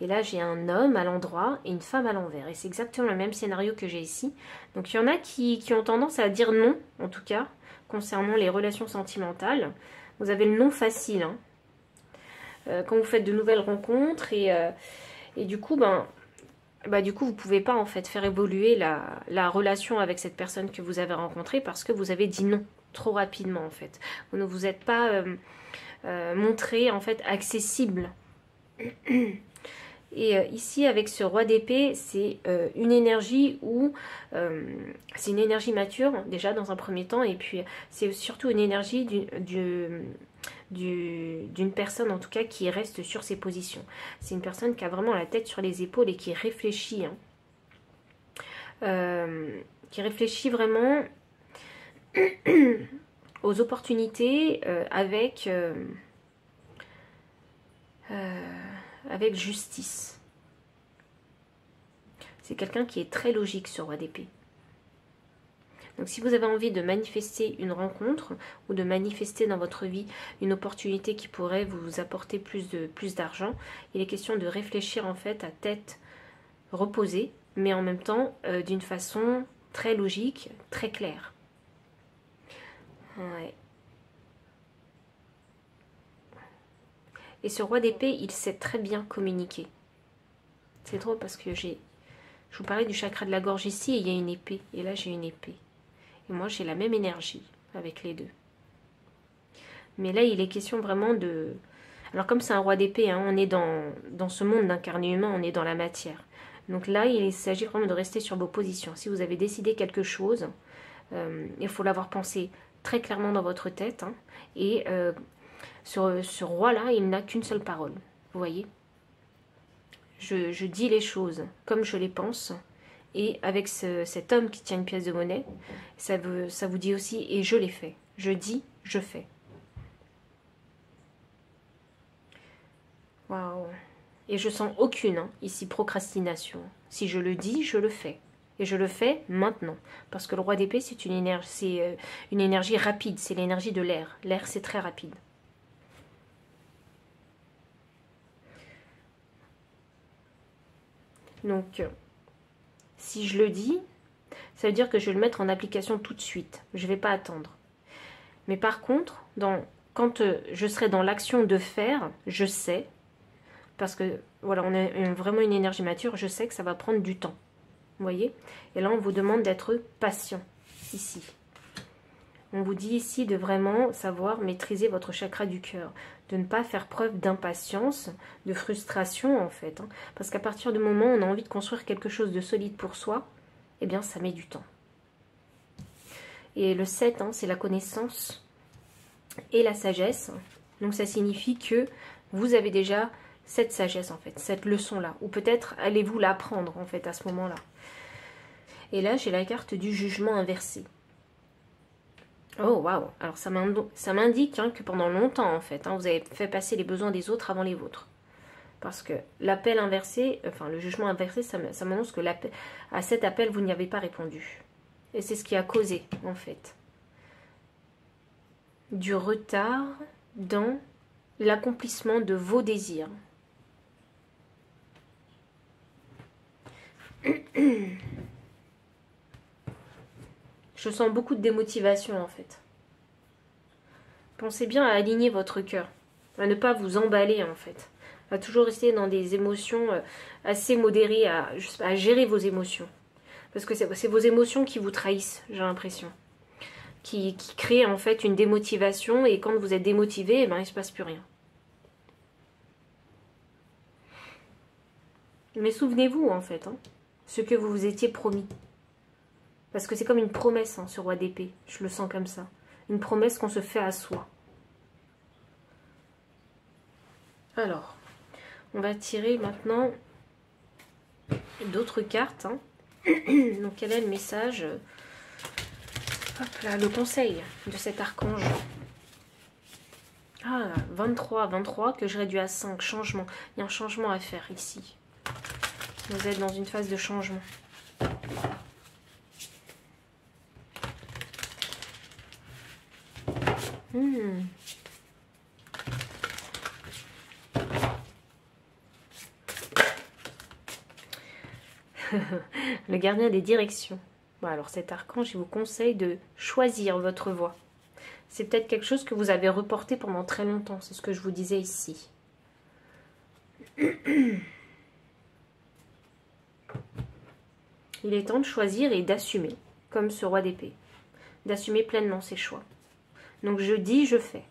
Et là, j'ai un homme à l'endroit et une femme à l'envers. Et c'est exactement le même scénario que j'ai ici. Donc, il y en a qui ont tendance à dire non, en tout cas, concernant les relations sentimentales. Vous avez le non facile, hein. Quand vous faites de nouvelles rencontres. Et du coup, du coup, vous ne pouvez pas, en fait, faire évoluer la relation avec cette personne que vous avez rencontrée parce que vous avez dit non trop rapidement, en fait. Vous ne vous êtes pas montré, en fait, accessible. Et ici, avec ce roi d'épée, c'est une énergie où c'est une énergie mature, déjà dans un premier temps, et puis c'est surtout une énergie d'une personne, en tout cas, qui reste sur ses positions. C'est une personne qui a vraiment la tête sur les épaules et qui réfléchit. Hein. Qui réfléchit vraiment aux opportunités avec justice. C'est quelqu'un qui est très logique, ce roi d'épée. Donc si vous avez envie de manifester une rencontre ou de manifester dans votre vie une opportunité qui pourrait vous apporter plus d'argent, il est question de réfléchir en fait à tête reposée, mais en même temps d'une façon très logique, très claire. Ouais. Et ce roi d'épée, il sait très bien communiquer. C'est drôle parce que je vous parlais du chakra de la gorge ici et il y a une épée. Et là, j'ai une épée. Et moi, j'ai la même énergie avec les deux. Mais là, il est question vraiment de... Alors, comme c'est un roi d'épée, hein, on est dans ce monde d'incarné humain, on est dans la matière. Donc là, il s'agit vraiment de rester sur vos positions. Si vous avez décidé quelque chose, il faut l'avoir pensé très clairement dans votre tête. Hein, et ce roi-là, il n'a qu'une seule parole. Vous voyez ? Je dis les choses comme je les pense. Et avec cet homme qui tient une pièce de monnaie, ça vous dit aussi, et je l'ai fait. Je dis, je fais. Waouh. Et je sens aucune, hein, ici, procrastination. Si je le dis, je le fais. Et je le fais maintenant. Parce que le roi d'épée, c'est une énergie rapide. C'est l'énergie de l'air. L'air, c'est très rapide. Donc... si je le dis, ça veut dire que je vais le mettre en application tout de suite. Je ne vais pas attendre. Mais par contre, quand je serai dans l'action de faire, je sais, parce que voilà, on a vraiment une énergie mature, je sais que ça va prendre du temps. Vous voyez? Et là, on vous demande d'être patient, ici. On vous dit ici de vraiment savoir maîtriser votre chakra du cœur, de ne pas faire preuve d'impatience, de frustration en fait. Hein, parce qu'à partir du moment où on a envie de construire quelque chose de solide pour soi, eh bien ça met du temps. Et le 7, hein, c'est la connaissance et la sagesse. Donc ça signifie que vous avez déjà cette sagesse en fait, cette leçon-là. Ou peut-être allez-vous l'apprendre en fait à ce moment-là. Et là, j'ai la carte du jugement inversé. Oh waouh. Alors ça m'indique hein, que pendant longtemps en fait, hein, vous avez fait passer les besoins des autres avant les vôtres. Parce que l'appel inversé, enfin le jugement inversé, ça m'annonce que à cet appel, vous n'y avez pas répondu. Et c'est ce qui a causé, en fait, du retard dans l'accomplissement de vos désirs. Je sens beaucoup de démotivation, en fait. Pensez bien à aligner votre cœur, à ne pas vous emballer, en fait. À toujours rester dans des émotions assez modérées, à gérer vos émotions. Parce que c'est vos émotions qui vous trahissent, j'ai l'impression. Qui créent, en fait, une démotivation, et quand vous êtes démotivé, eh ben, il ne se passe plus rien. Mais souvenez-vous, en fait, hein, ce que vous vous étiez promis. Parce que c'est comme une promesse, hein, ce roi d'épée. Je le sens comme ça. Une promesse qu'on se fait à soi. Alors, on va tirer maintenant d'autres cartes. Hein. Donc, quel est le message? Hop là, le conseil de cet archange. Ah, 23, 23, que je réduis à 5. Changement. Il y a un changement à faire ici. Vous êtes dans une phase de changement. Le gardien des directions. Bon, alors cet archange, il vous conseille de choisir votre voie. C'est peut-être quelque chose que vous avez reporté pendant très longtemps. C'est ce que je vous disais ici. Il est temps de choisir et d'assumer, comme ce roi d'épée. D'assumer pleinement ses choix. Donc je dis, je fais.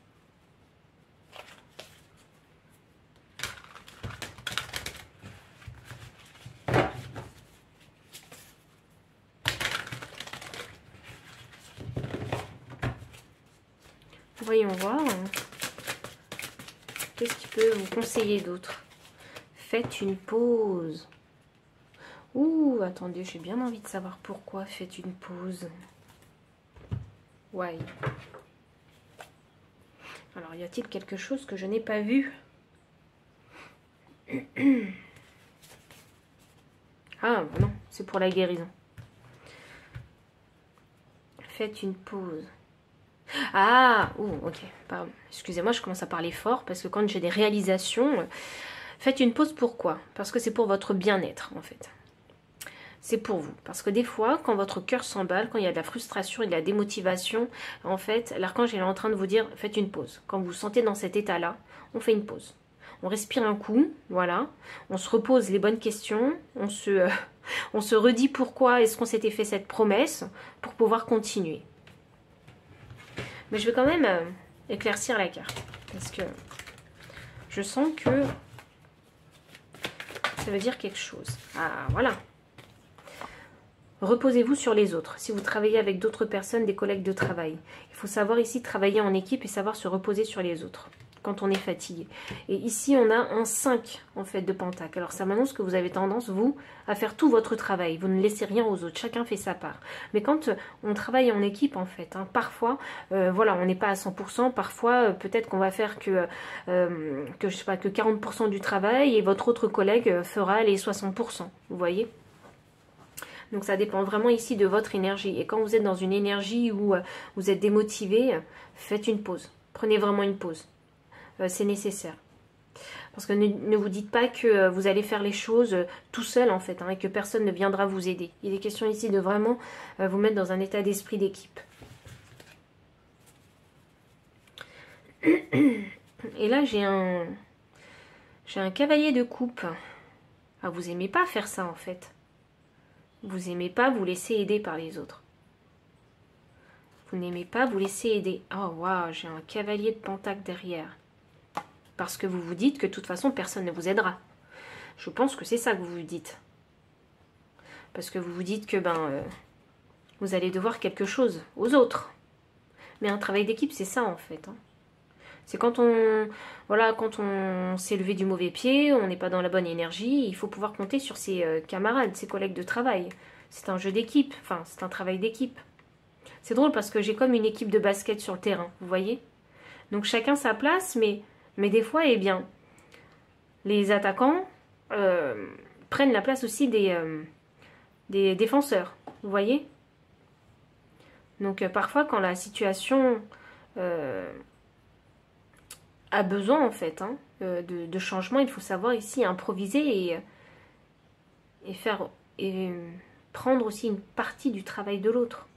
Voyons voir. Qu'est-ce qui peut vous conseiller d'autre? Faites une pause. Ouh, attendez, j'ai bien envie de savoir pourquoi faites une pause. Ouais. Alors, y a-t-il quelque chose que je n'ai pas vu? Ah, non, c'est pour la guérison. Faites une pause. Ah, ok, pardon. Excusez-moi, je commence à parler fort parce que quand j'ai des réalisations, faites une pause. Pourquoi? Parce que c'est pour votre bien-être, en fait. C'est pour vous. Parce que des fois, quand votre cœur s'emballe, quand il y a de la frustration et de la démotivation, en fait, l'archange est en train de vous dire, faites une pause. Quand vous vous sentez dans cet état-là, on fait une pause. On respire un coup, voilà. On se repose les bonnes questions. On se redit pourquoi est-ce qu'on s'était fait cette promesse pour pouvoir continuer. Mais je vais quand même éclaircir la carte. Parce que je sens que ça veut dire quelque chose. Ah, voilà. Reposez-vous sur les autres. Si vous travaillez avec d'autres personnes, des collègues de travail, il faut savoir ici travailler en équipe et savoir se reposer sur les autres quand on est fatigué. Et ici, on a un 5 en fait de pentacle. Alors ça m'annonce que vous avez tendance, vous, à faire tout votre travail. Vous ne laissez rien aux autres. Chacun fait sa part. Mais quand on travaille en équipe, en fait, hein, parfois, voilà, on n'est pas à 100%. Parfois, peut-être qu'on va faire que je sais pas, que 40% du travail et votre autre collègue fera les 60%. Vous voyez ? Donc ça dépend vraiment ici de votre énergie. Et quand vous êtes dans une énergie où vous êtes démotivé, faites une pause. Prenez vraiment une pause. C'est nécessaire. Parce que ne vous dites pas que vous allez faire les choses tout seul en fait, hein, et que personne ne viendra vous aider. Il est question ici de vraiment vous mettre dans un état d'esprit d'équipe. Et là j'ai un cavalier de coupe. Ah, vous aimez pas faire ça en fait. Vous n'aimez pas vous laisser aider par les autres. Vous n'aimez pas vous laisser aider. Oh waouh, j'ai un cavalier de pentacle derrière. Parce que vous vous dites que de toute façon, personne ne vous aidera. Je pense que c'est ça que vous vous dites. Parce que vous vous dites que vous allez devoir quelque chose aux autres. Mais un travail d'équipe, c'est ça en fait. Hein. C'est quand on s'est levé du mauvais pied, on n'est pas dans la bonne énergie, il faut pouvoir compter sur ses camarades, ses collègues de travail. C'est un jeu d'équipe, enfin c'est un travail d'équipe. C'est drôle parce que j'ai comme une équipe de basket sur le terrain, vous voyez? Donc chacun sa place, mais des fois, eh bien, les attaquants prennent la place aussi des défenseurs, vous voyez. Donc parfois quand la situation a besoin en fait hein, de changement, il faut savoir ici improviser et faire et prendre aussi une partie du travail de l'autre.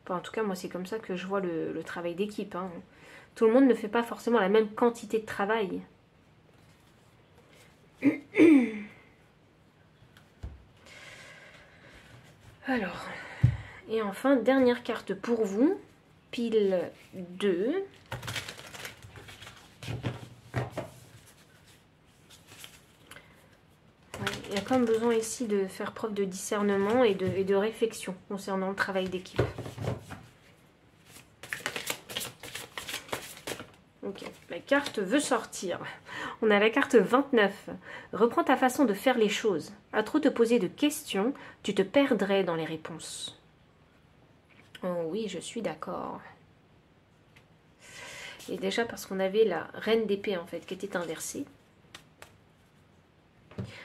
Enfin, en tout cas moi c'est comme ça que je vois le travail d'équipe. Hein. Tout le monde ne fait pas forcément la même quantité de travail. Alors, et enfin, dernière carte pour vous, pile 2. Il y a quand même besoin ici de faire preuve de discernement et de réflexion concernant le travail d'équipe. Ok, la carte veut sortir. On a la carte 29. Reprends ta façon de faire les choses. À trop te poser de questions, tu te perdrais dans les réponses. Oh oui, je suis d'accord. Et déjà parce qu'on avait la reine d'épée en fait qui était inversée.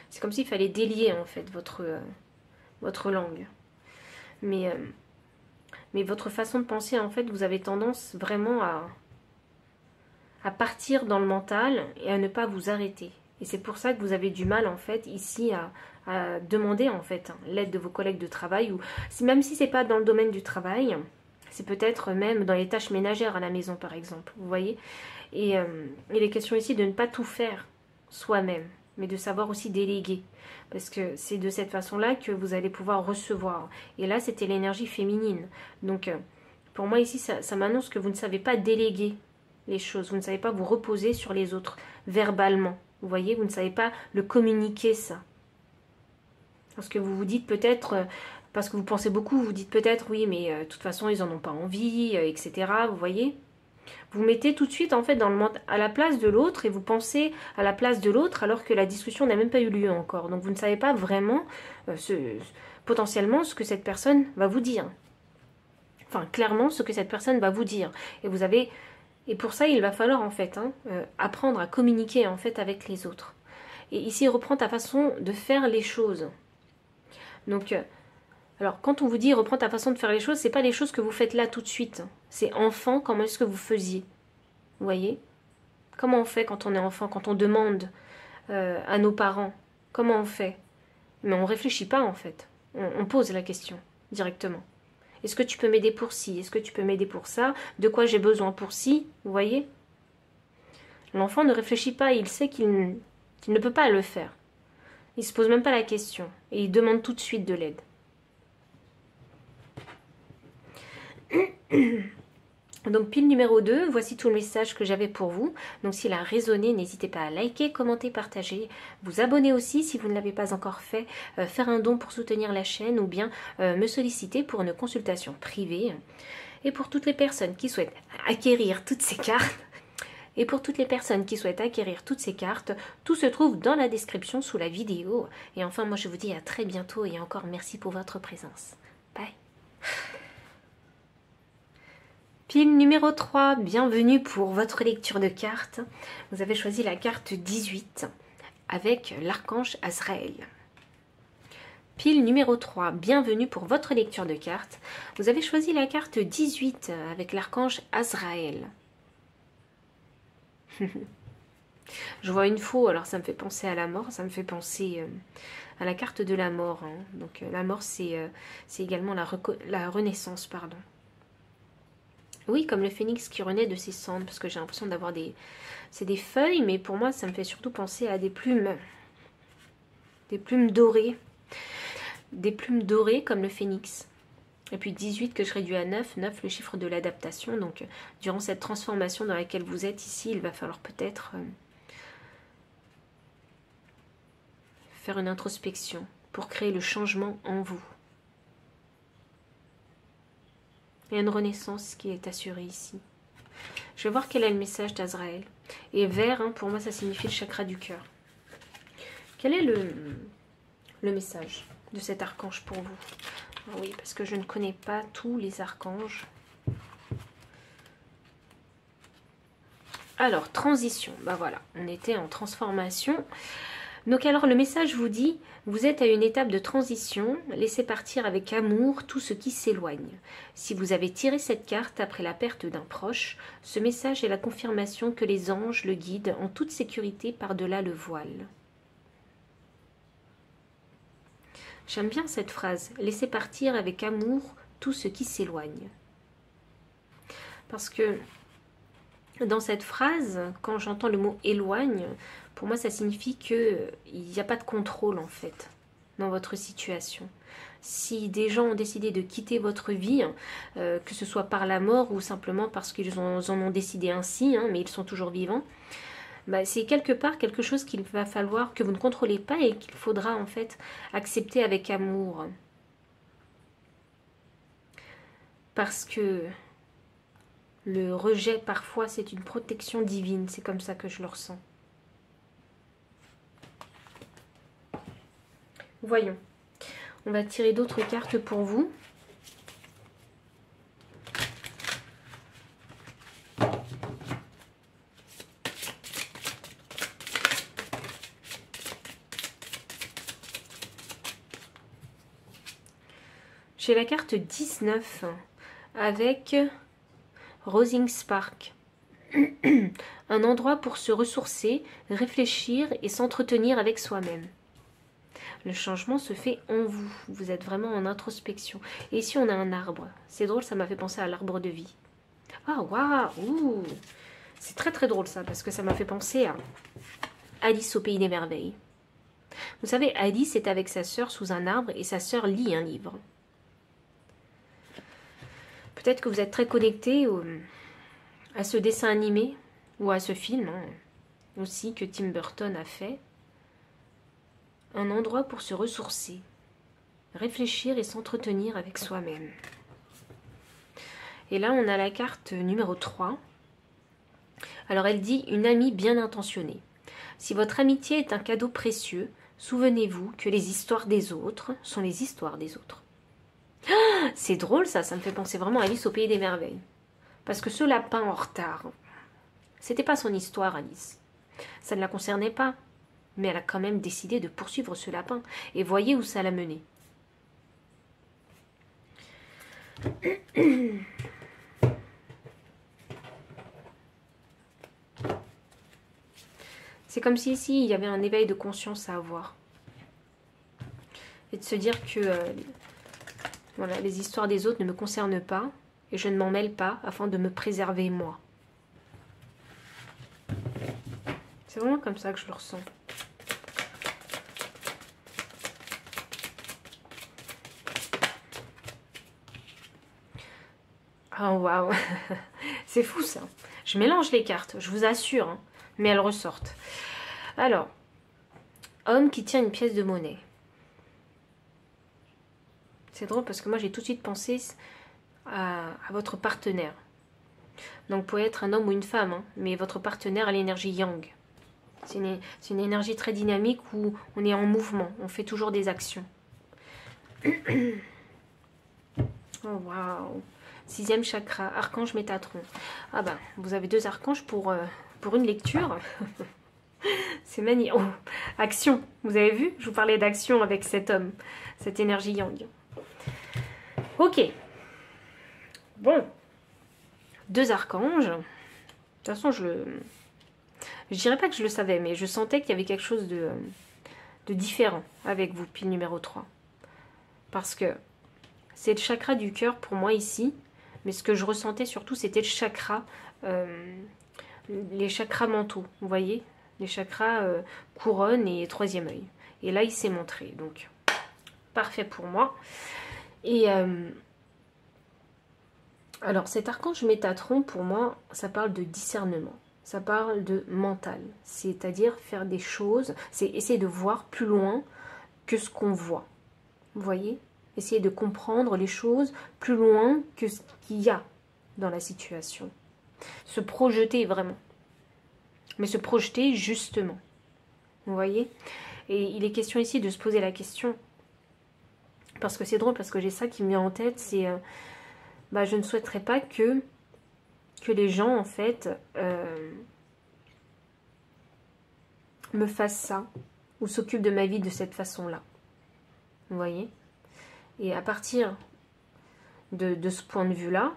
C'est comme s'il fallait délier en fait votre langue. Mais votre façon de penser en fait, vous avez tendance vraiment à partir dans le mental et à ne pas vous arrêter. Et c'est pour ça que vous avez du mal en fait ici à demander en fait hein, l'aide de vos collègues de travail ou même si c'est pas dans le domaine du travail, c'est peut-être même dans les tâches ménagères à la maison par exemple, vous voyez. Et il est question ici de ne pas tout faire soi-même, mais de savoir aussi déléguer. Parce que c'est de cette façon-là que vous allez pouvoir recevoir. Et là, c'était l'énergie féminine. Donc, pour moi, ici, ça m'annonce que vous ne savez pas déléguer les choses. Vous ne savez pas vous reposer sur les autres verbalement. Vous voyez, vous ne savez pas le communiquer, ça. Parce que vous vous dites peut-être, parce que vous pensez beaucoup, vous dites peut-être, oui, mais de toute façon, ils n'en ont pas envie, etc. Vous voyez ? Vous mettez tout de suite en fait à la place de l'autre et vous pensez à la place de l'autre alors que la discussion n'a même pas eu lieu encore. Donc vous ne savez pas vraiment potentiellement ce que cette personne va vous dire. Enfin clairement ce que cette personne va vous dire. Et pour ça il va falloir en fait apprendre à communiquer en fait avec les autres. Et ici reprends ta façon de faire les choses. Donc alors, quand on vous dit reprends ta façon de faire les choses, c'est pas les choses que vous faites là tout de suite. C'est enfant, comment est-ce que vous faisiez? Vous voyez? Comment on fait quand on est enfant, quand on demande à nos parents? Comment on fait? Mais on réfléchit pas en fait. On pose la question directement. Est-ce que tu peux m'aider pour ci? Est-ce que tu peux m'aider pour ça? De quoi j'ai besoin pour ci? Vous voyez? L'enfant ne réfléchit pas, il sait qu'il ne peut pas le faire. Il se pose même pas la question et il demande tout de suite de l'aide. Donc pile numéro 2, voici tout le message que j'avais pour vous. Donc s'il a résonné, n'hésitez pas à liker, commenter, partager, vous abonner aussi si vous ne l'avez pas encore fait, faire un don pour soutenir la chaîne ou bien me solliciter pour une consultation privée. Et pour toutes les personnes qui souhaitent acquérir toutes ces cartes, tout se trouve dans la description sous la vidéo. Et enfin, moi je vous dis à très bientôt et encore merci pour votre présence. Bye. Pile numéro 3, bienvenue pour votre lecture de cartes. Vous avez choisi la carte 18 avec l'archange Azraël. Pile numéro 3, bienvenue pour votre lecture de cartes. Vous avez choisi la carte 18 avec l'archange Azraël. Je vois une faux, alors ça me fait penser à la mort, ça me fait penser à la carte de la mort. Hein. Donc la mort, c'est également la renaissance, pardon. Oui, comme le phénix qui renaît de ses cendres, parce que j'ai l'impression d'avoir des... C'est des feuilles, mais pour moi, ça me fait surtout penser à des plumes dorées. Des plumes dorées comme le phénix. Et puis 18 que je réduis à 9, 9 le chiffre de l'adaptation. Donc, durant cette transformation dans laquelle vous êtes ici, il va falloir peut-être faire une introspection pour créer le changement en vous. Il y a une renaissance qui est assurée ici. Je vais voir quel est le message d'Azraël. Et vert, hein, pour moi, ça signifie le chakra du cœur. Quel est le message de cet archange pour vous? Ah oui, parce que je ne connais pas tous les archanges. Alors, transition. Bah voilà, on était en transformation. Donc alors, le message vous dit, vous êtes à une étape de transition, laissez partir avec amour tout ce qui s'éloigne. Si vous avez tiré cette carte après la perte d'un proche, ce message est la confirmation que les anges le guident en toute sécurité par-delà le voile. J'aime bien cette phrase, laissez partir avec amour tout ce qui s'éloigne. Parce que dans cette phrase, quand j'entends le mot éloigne, pour moi ça signifie qu'il n'y a pas de contrôle en fait dans votre situation. Si des gens ont décidé de quitter votre vie, que ce soit par la mort ou simplement parce qu'ils en ont décidé ainsi, mais ils sont toujours vivants, bah, c'est quelque part quelque chose qu'il va falloir que vous ne contrôlez pas et qu'il faudra en fait accepter avec amour. Parce que le rejet, parfois, c'est une protection divine. C'est comme ça que je le ressens. Voyons. On va tirer d'autres cartes pour vous. J'ai la carte 19 avec Rosing Spark. Un endroit pour se ressourcer, réfléchir et s'entretenir avec soi-même. Le changement se fait en vous. Vous êtes vraiment en introspection. Et ici, on a un arbre. C'est drôle, ça m'a fait penser à l'arbre de vie. Ah, waouh! C'est très très drôle ça, parce que ça m'a fait penser à Alice au pays des merveilles. Vous savez, Alice est avec sa sœur sous un arbre et sa sœur lit un livre. Peut-être que vous êtes très connecté à ce dessin animé ou à ce film aussi que Tim Burton a fait. Un endroit pour se ressourcer, réfléchir et s'entretenir avec soi-même. Et là, on a la carte numéro 3. Alors, elle dit « Une amie bien intentionnée. Si votre amitié est un cadeau précieux, souvenez-vous que les histoires des autres sont les histoires des autres. » C'est drôle ça, ça me fait penser vraiment à Alice au pays des merveilles. Parce que ce lapin en retard, c'était pas son histoire, Alice. Ça ne la concernait pas. Mais elle a quand même décidé de poursuivre ce lapin. Et voyez où ça l'a mené. C'est comme si ici, il y avait un éveil de conscience à avoir. Et de se dire que voilà, les histoires des autres ne me concernent pas. Et je ne m'en mêle pas afin de me préserver moi. C'est vraiment comme ça que je le ressens. Oh waouh, c'est fou ça. Je mélange les cartes, je vous assure, mais elles ressortent. Alors, homme qui tient une pièce de monnaie. C'est drôle parce que moi j'ai tout de suite pensé à votre partenaire. Donc vous pouvez être un homme ou une femme, mais votre partenaire a l'énergie yang. C'est une énergie très dynamique où on est en mouvement, on fait toujours des actions. Oh waouh. 6e chakra, archange Métatron. Ah ben, vous avez 2 archanges pour une lecture. C'est magnifique. Oh, action, vous avez vu? Je vous parlais d'action avec cet homme, cette énergie yang. Ok. Bon. 2 archanges. De toute façon, je dirais pas que je le savais, mais je sentais qu'il y avait quelque chose de différent avec vous, pile numéro 3. Parce que c'est le chakra du cœur pour moi ici. Mais ce que je ressentais surtout, c'était le chakra, les chakras mentaux, vous voyez? Les chakras couronne et 3e œil. Et là, il s'est montré, donc parfait pour moi. Et alors, cet archange Métatron, pour moi, ça parle de discernement. Ça parle de mental, c'est-à-dire faire des choses, c'est essayer de voir plus loin que ce qu'on voit. Vous voyez? Essayer de comprendre les choses plus loin que ce qu'il y a dans la situation. Se projeter vraiment. Mais se projeter justement. Vous voyez? Et il est question ici de se poser la question. Parce que c'est drôle, parce que j'ai ça qui me vient en tête, c'est... je ne souhaiterais pas que les gens, en fait, me fasse ça, ou s'occupe de ma vie de cette façon-là. Vous voyez? Et à partir de ce point de vue-là,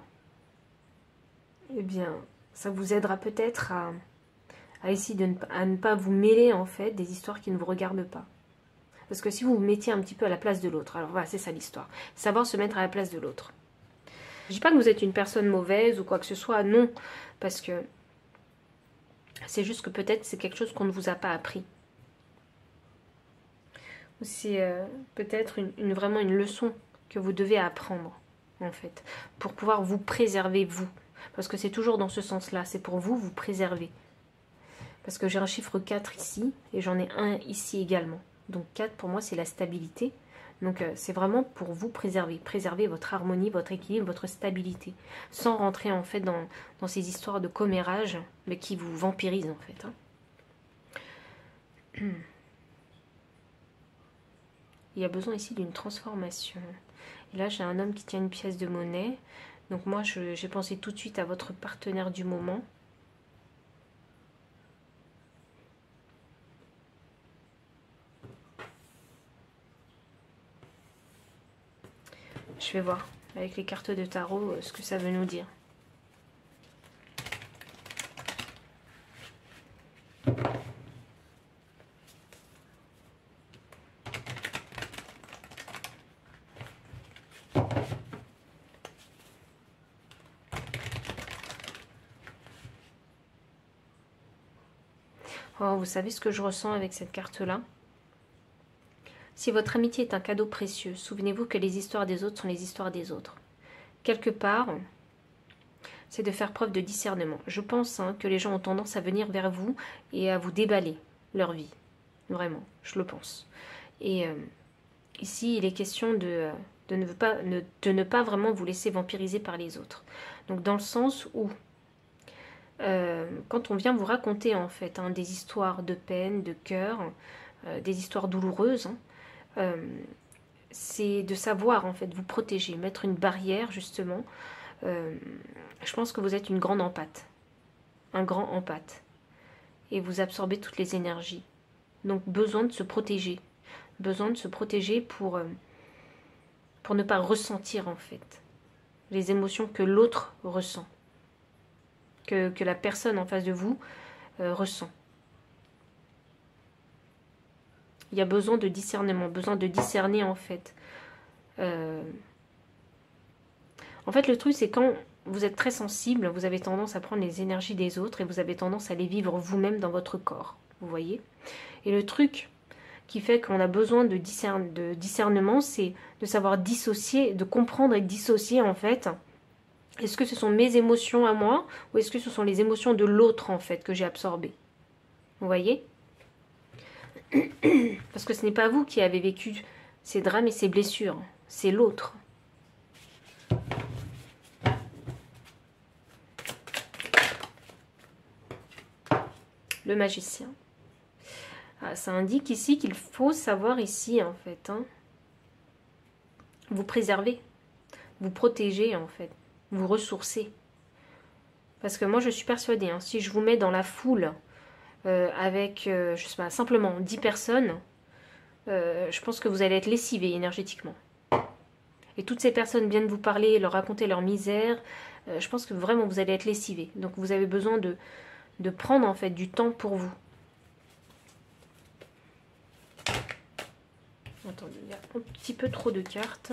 eh bien, ça vous aidera peut-être à essayer à ne pas vous mêler, en fait, des histoires qui ne vous regardent pas. Parce que si vous vous mettiez un petit peu à la place de l'autre, alors voilà, c'est ça l'histoire. Savoir se mettre à la place de l'autre. Je ne dis pas que vous êtes une personne mauvaise ou quoi que ce soit, non. Parce que c'est juste que peut-être c'est quelque chose qu'on ne vous a pas appris. Ou c'est peut-être vraiment une leçon que vous devez apprendre, en fait, pour pouvoir vous préserver, vous. Parce que c'est toujours dans ce sens-là, c'est pour vous, vous préserver. Parce que j'ai un chiffre 4 ici, et j'en ai un ici également. Donc 4, pour moi, c'est la stabilité. Donc c'est vraiment pour vous préserver. Préserver votre harmonie, votre équilibre, votre stabilité. Sans rentrer, en fait, dans ces histoires de commérage, mais qui vous vampirisent, en fait. Hein. Il y a besoin ici d'une transformation. Et là, j'ai un homme qui tient une pièce de monnaie. Donc moi, j'ai pensé tout de suite à votre partenaire du moment. Je vais voir avec les cartes de tarot ce que ça veut nous dire. Oh, vous savez ce que je ressens avec cette carte-là? Si votre amitié est un cadeau précieux, souvenez-vous que les histoires des autres sont les histoires des autres. Quelque part, c'est de faire preuve de discernement. Je pense que les gens ont tendance à venir vers vous et à vous déballer leur vie. Vraiment, je le pense. Et ici, il est question de ne pas vraiment vous laisser vampiriser par les autres. Donc dans le sens où, quand on vient vous raconter en fait des histoires de peine, de cœur, des histoires douloureuses, c'est de savoir en fait vous protéger, mettre une barrière justement. Je pense que vous êtes une grande empathe, un grand empathe, et vous absorbez toutes les énergies. Donc besoin de se protéger, pour ne pas ressentir en fait les émotions que l'autre ressent, que la personne en face de vous ressent. Il y a besoin de discernement, besoin de discerner en fait. En fait, le truc, c'est quand vous êtes très sensible, vous avez tendance à prendre les énergies des autres et vous avez tendance à les vivre vous-même dans votre corps. Vous voyez? Et le truc qui fait qu'on a besoin de discernement, c'est de savoir dissocier, de comprendre et de dissocier en fait. Est-ce que ce sont mes émotions à moi ou est-ce que ce sont les émotions de l'autre en fait que j'ai absorbées? Vous voyez? Parce que ce n'est pas vous qui avez vécu ces drames et ces blessures, c'est l'autre. Le magicien. Ah, ça indique ici qu'il faut savoir ici en fait, vous préserver, vous protéger en fait, vous ressourcer. Parce que moi je suis persuadée, si je vous mets dans la foule avec, je sais pas, simplement 10 personnes, je pense que vous allez être lessivé énergétiquement. Et toutes ces personnes viennent vous parler, leur raconter leur misère, je pense que vraiment vous allez être lessivé. Donc vous avez besoin de prendre en fait du temps pour vous. Attendez, il y a un petit peu trop de cartes.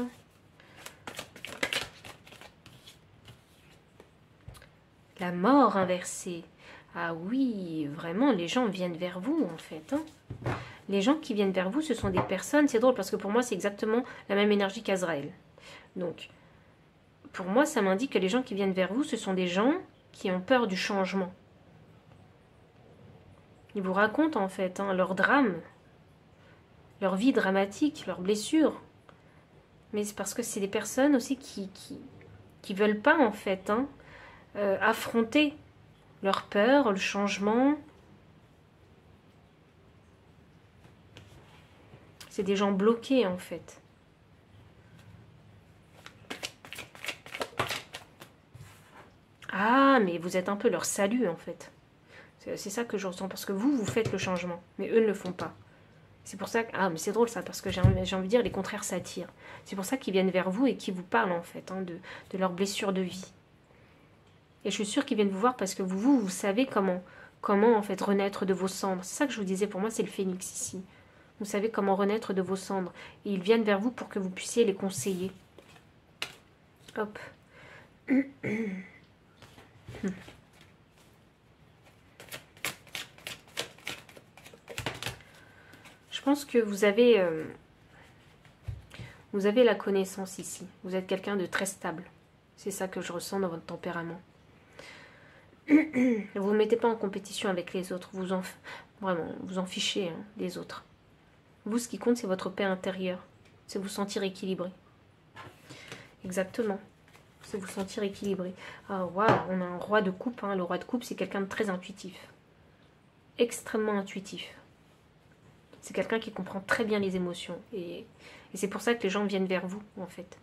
La mort inversée. Ah oui, vraiment, les gens viennent vers vous, en fait. Les gens qui viennent vers vous, ce sont des personnes... C'est drôle, parce que pour moi, c'est exactement la même énergie qu'Azraël. Donc, pour moi, ça m'indique que les gens qui viennent vers vous, ce sont des gens qui ont peur du changement. Ils vous racontent, en fait, leur drame, leur vie dramatique, leurs blessures. Mais c'est parce que c'est des personnes aussi qui veulent pas, en fait, affronter leur peur, le changement. C'est des gens bloqués, en fait. Ah, mais vous êtes un peu leur salut, en fait. C'est ça que je ressens. Parce que vous faites le changement. Mais eux ne le font pas. C'est pour ça que... Ah, mais c'est drôle ça. Parce que j'ai envie de dire, les contraires s'attirent. C'est pour ça qu'ils viennent vers vous et qu'ils vous parlent en fait. Hein, de leurs blessures de vie. Et je suis sûre qu'ils viennent vous voir parce que vous savez comment en fait renaître de vos cendres. C'est ça que je vous disais. Pour moi, c'est le phénix ici. Vous savez comment renaître de vos cendres. Et ils viennent vers vous pour que vous puissiez les conseiller. Hop. Je pense que vous avez la connaissance ici. Vous êtes quelqu'un de très stable. C'est ça que je ressens dans votre tempérament. Vous ne vous mettez pas en compétition avec les autres. Vraiment, vous en fichez hein, des autres. Vous, ce qui compte, c'est votre paix intérieure. C'est vous sentir équilibré. Exactement. C'est vous sentir équilibré. Ah, waouh, on a un roi de coupe. Hein. Le roi de coupe, c'est quelqu'un de très intuitif. Extrêmement intuitif. C'est quelqu'un qui comprend très bien les émotions. Et c'est pour ça que les gens viennent vers vous, en fait.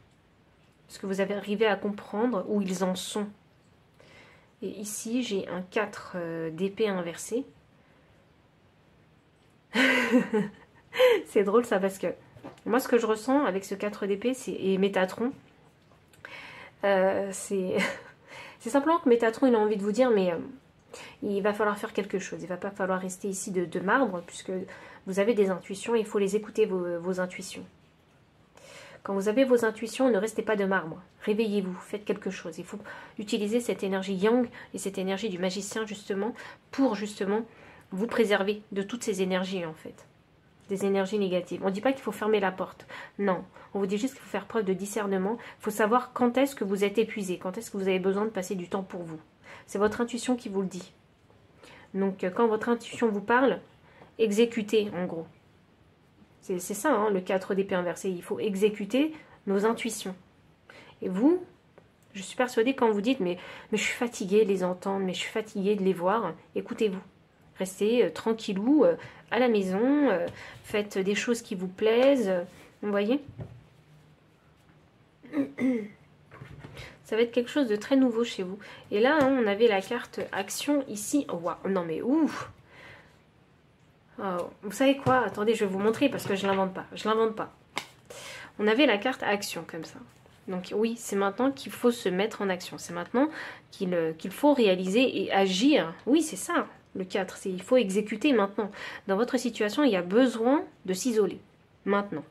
Parce que vous avez arrivé à comprendre où ils en sont. Et ici, j'ai un 4 d'épée inversé. C'est drôle ça, parce que moi, ce que je ressens avec ce 4 d'épée, et Métatron, c'est simplement que Métatron, il a envie de vous dire, mais il va falloir faire quelque chose. Il ne va pas falloir rester ici de marbre, puisque vous avez des intuitions, il faut les écouter, vos intuitions. Quand vous avez vos intuitions, ne restez pas de marbre. Réveillez-vous, faites quelque chose. Il faut utiliser cette énergie yang et cette énergie du magicien, justement, pour justement vous préserver de toutes ces énergies, en fait. Des énergies négatives. On ne dit pas qu'il faut fermer la porte. Non. On vous dit juste qu'il faut faire preuve de discernement. Il faut savoir quand est-ce que vous êtes épuisé, quand est-ce que vous avez besoin de passer du temps pour vous. C'est votre intuition qui vous le dit. Donc, quand votre intuition vous parle, exécutez, en gros. C'est ça, hein, le 4 d'épée inversé. Il faut exécuter nos intuitions. Et vous, je suis persuadée quand vous dites, mais je suis fatiguée de les entendre, mais je suis fatiguée de les voir, écoutez-vous. Restez tranquillou à la maison, faites des choses qui vous plaisent, vous voyez. Ça va être quelque chose de très nouveau chez vous. Et là, hein, on avait la carte action ici. Oh, wow. Non mais ouf. Oh, vous savez quoi? Attendez, je vais vous montrer parce que je l'invente pas. Je l'invente pas. On avait la carte action comme ça. Donc oui, c'est maintenant qu'il faut se mettre en action. C'est maintenant qu'il faut réaliser et agir. Oui, c'est ça, le 4. Il faut exécuter maintenant. Dans votre situation, il y a besoin de s'isoler. Maintenant.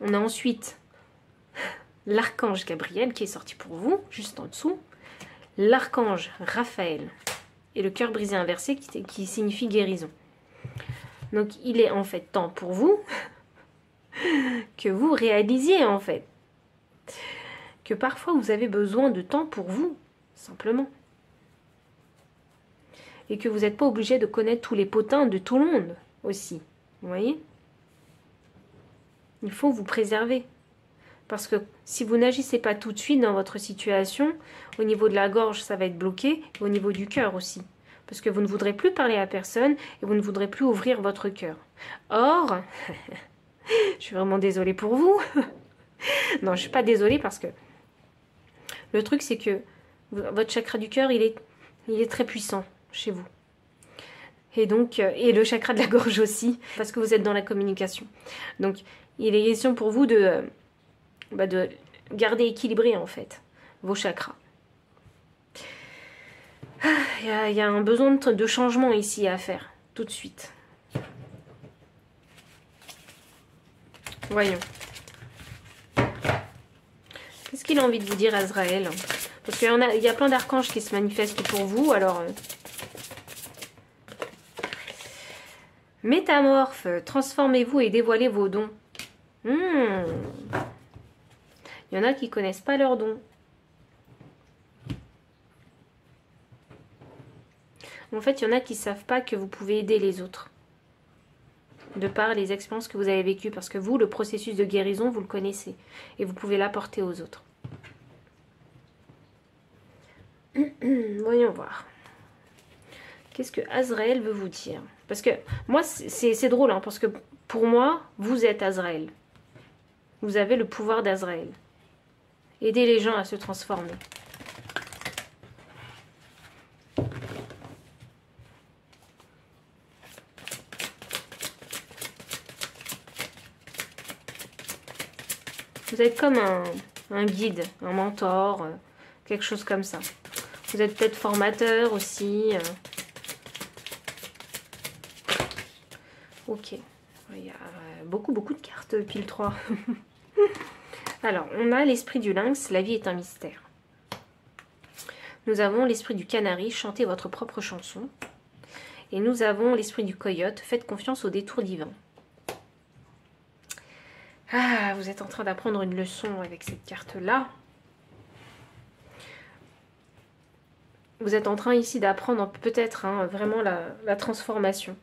On a ensuite l'archange Gabriel qui est sorti pour vous, juste en dessous. L'archange Raphaël. Et le cœur brisé inversé qui signifie guérison. Donc il est en fait temps pour vous que vous réalisiez en fait que parfois vous avez besoin de temps pour vous, simplement. Et que vous n'êtes pas obligé de connaître tous les potins de tout le monde aussi. Vous voyez? Il faut vous préserver. Parce que si vous n'agissez pas tout de suite dans votre situation, au niveau de la gorge, ça va être bloqué, et au niveau du cœur aussi. Parce que vous ne voudrez plus parler à personne, et vous ne voudrez plus ouvrir votre cœur. Or, je suis vraiment désolée pour vous. Non, je ne suis pas désolée parce que le truc, c'est que votre chakra du cœur, il est très puissant chez vous. Et donc, et le chakra de la gorge aussi, parce que vous êtes dans la communication. Donc, il est question pour vous de garder équilibré en fait vos chakras. Il y a un besoin de changement ici à faire, tout de suite. Voyons. Qu'est-ce qu'il a envie de vous dire, Azraël? Parce qu'il y a plein d'archanges qui se manifestent pour vous, alors... Métamorphe, transformez-vous et dévoilez vos dons. Il y en a qui ne connaissent pas leurs dons. En fait, il y en a qui ne savent pas que vous pouvez aider les autres. De par les expériences que vous avez vécues. Parce que vous, le processus de guérison, vous le connaissez. Et vous pouvez l'apporter aux autres. Voyons voir. Qu'est-ce que Azraël veut vous dire? Parce que moi, c'est drôle. Hein, parce que pour moi, vous êtes Azraël. Vous avez le pouvoir d'Azraël. Aidez les gens à se transformer. Vous êtes comme un guide, un mentor, quelque chose comme ça. Vous êtes peut-être formateur aussi. Ok. Il y a beaucoup de cartes pile 3. Alors, on a l'esprit du lynx, la vie est un mystère. Nous avons l'esprit du canari, chantez votre propre chanson. Et nous avons l'esprit du coyote, faites confiance au détour divin. Ah, vous êtes en train d'apprendre une leçon avec cette carte-là. Vous êtes en train ici d'apprendre peut-être vraiment la transformation.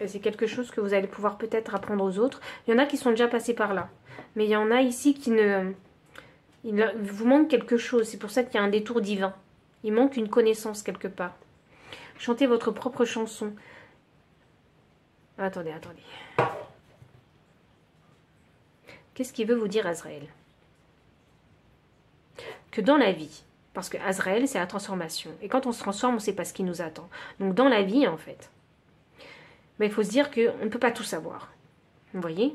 Et c'est quelque chose que vous allez pouvoir peut-être apprendre aux autres. Il y en a qui sont déjà passés par là. Mais il y en a ici qui ne... Il vous manque quelque chose. C'est pour ça qu'il y a un détour divin. Il manque une connaissance quelque part. Chantez votre propre chanson. Attendez. Qu'est-ce qu'il veut vous dire, Azraël? Que dans la vie, parce que Azraël, c'est la transformation. Et quand on se transforme, on ne sait pas ce qui nous attend. Donc dans la vie, en fait, ben, il faut se dire qu'on ne peut pas tout savoir. Vous voyez?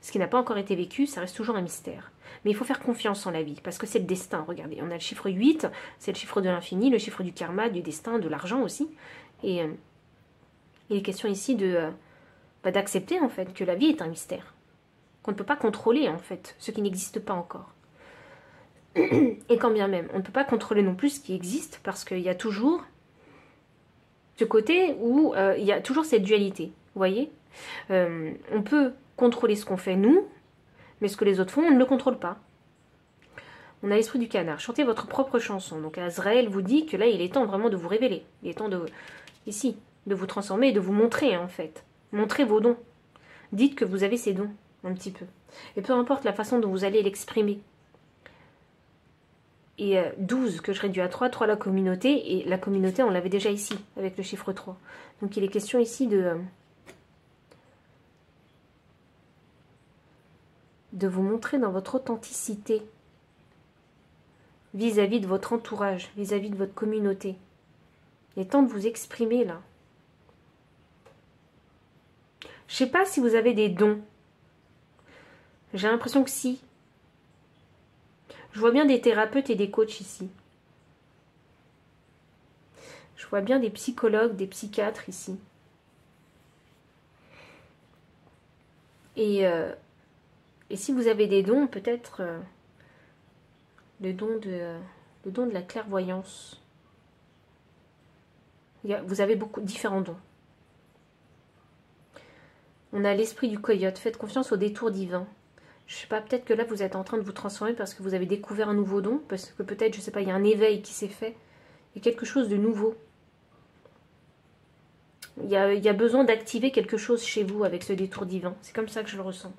Ce qui n'a pas encore été vécu, ça reste toujours un mystère. Mais il faut faire confiance en la vie, parce que c'est le destin. Regardez, on a le chiffre 8, c'est le chiffre de l'infini, le chiffre du karma, du destin, de l'argent aussi. Et il est question ici d'accepter, en fait, que la vie est un mystère. Qu'on ne peut pas contrôler, en fait, ce qui n'existe pas encore. Et quand bien même, on ne peut pas contrôler non plus ce qui existe, parce qu'il y a toujours ce côté où il y a toujours cette dualité. Vous voyez? On peut contrôler ce qu'on fait, nous, mais ce que les autres font, on ne le contrôle pas. On a l'esprit du canard. Chantez votre propre chanson. Donc Azraël vous dit que là, il est temps vraiment de vous révéler. Il est temps ici, de vous transformer et de vous montrer, en fait. Montrez vos dons. Dites que vous avez ces dons, un petit peu. Et peu importe la façon dont vous allez l'exprimer. Et 12 que je réduis à 3, 3 la communauté. Et la communauté, on l'avait déjà ici, avec le chiffre 3. Donc il est question ici de vous montrer dans votre authenticité vis-à-vis de votre entourage, vis-à-vis de votre communauté. Il est temps de vous exprimer là. Je ne sais pas si vous avez des dons. J'ai l'impression que si. Je vois bien des thérapeutes et des coachs ici. Je vois bien des psychologues, des psychiatres ici. Et si vous avez des dons, peut-être le don de la clairvoyance. Vous avez différents dons. On a l'esprit du coyote. Faites confiance au détour divin. Je sais pas, peut-être que là, vous êtes en train de vous transformer parce que vous avez découvert un nouveau don. Parce que peut-être, je sais pas, il y a un éveil qui s'est fait. Il y a quelque chose de nouveau. Il y a besoin d'activer quelque chose chez vous avec ce détour divin. C'est comme ça que je le ressens.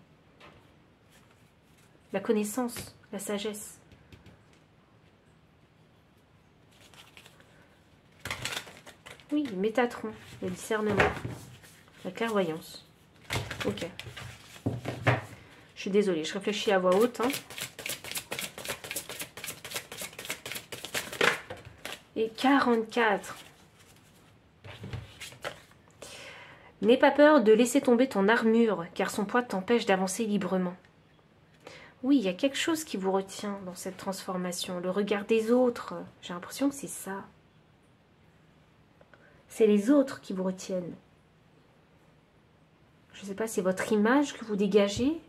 La connaissance, la sagesse. Oui, Métatron, le discernement, la clairvoyance. Ok. Je suis désolée, je réfléchis à voix haute. Et 44. N'aie pas peur de laisser tomber ton armure, car son poids t'empêche d'avancer librement. Oui, il y a quelque chose qui vous retient dans cette transformation. Le regard des autres. J'ai l'impression que c'est ça. C'est les autres qui vous retiennent. Je ne sais pas, c'est votre image que vous dégagez.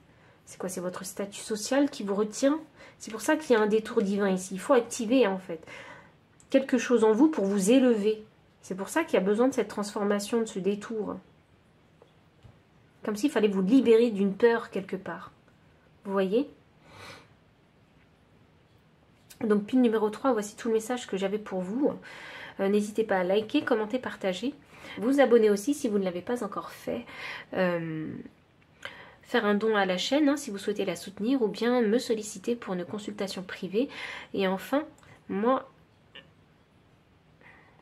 C'est quoi? C'est votre statut social qui vous retient. C'est pour ça qu'il y a un détour divin ici. Il faut activer, en fait, quelque chose en vous pour vous élever. C'est pour ça qu'il y a besoin de cette transformation, de ce détour. Comme s'il fallait vous libérer d'une peur quelque part. Vous voyez? Donc, pile numéro 3, voici tout le message que j'avais pour vous. N'hésitez pas à liker, commenter, partager. Vous abonner aussi si vous ne l'avez pas encore fait. Faire un don à la chaîne si vous souhaitez la soutenir ou bien me solliciter pour une consultation privée. Et enfin, moi...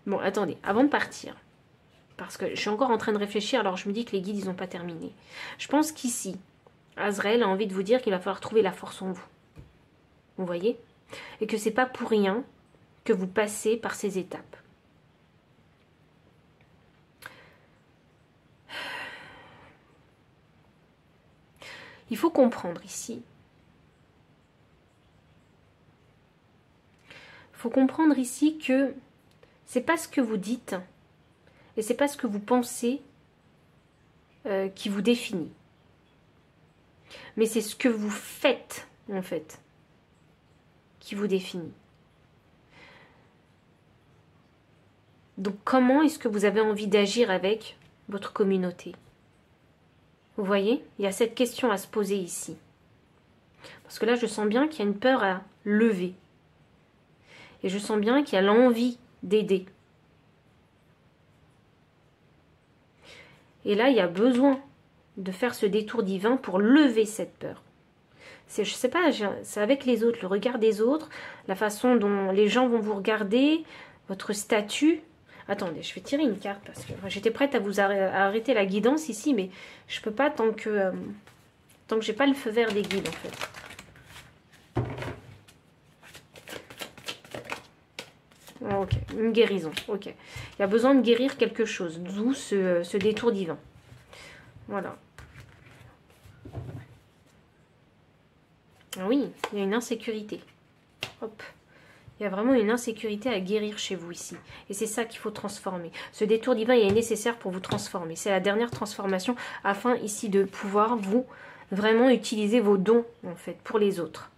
Bon, attendez, avant de partir, parce que je suis encore en train de réfléchir, alors je me dis que les guides, ils n'ont pas terminé. Je pense qu'ici, Azraël a envie de vous dire qu'il va falloir trouver la force en vous. Vous voyez? Et que c'est pas pour rien que vous passez par ces étapes. Il faut comprendre ici. Il faut comprendre ici que c'est pas ce que vous dites et c'est pas ce que vous pensez qui vous définit. Mais c'est ce que vous faites, en fait, qui vous définit. Donc, comment est-ce que vous avez envie d'agir avec votre communauté? Vous voyez, il y a cette question à se poser ici. Parce que là, je sens bien qu'il y a une peur à lever. Et je sens bien qu'il y a l'envie d'aider. Et là, il y a besoin de faire ce détour divin pour lever cette peur. Je sais pas, c'est avec les autres, le regard des autres, la façon dont les gens vont vous regarder, votre statut. Attendez, je vais tirer une carte parce que j'étais prête à vous arrêter la guidance ici, mais je peux pas tant que j'ai pas le feu vert des guides en fait. Ok, une guérison, ok. Il y a besoin de guérir quelque chose, d'où ce détour divin. Voilà. Ah oui, il y a une insécurité. Hop. Il y a vraiment une insécurité à guérir chez vous ici. Et c'est ça qu'il faut transformer. Ce détour divin il est nécessaire pour vous transformer. C'est la dernière transformation afin ici de pouvoir vous vraiment utiliser vos dons en fait pour les autres.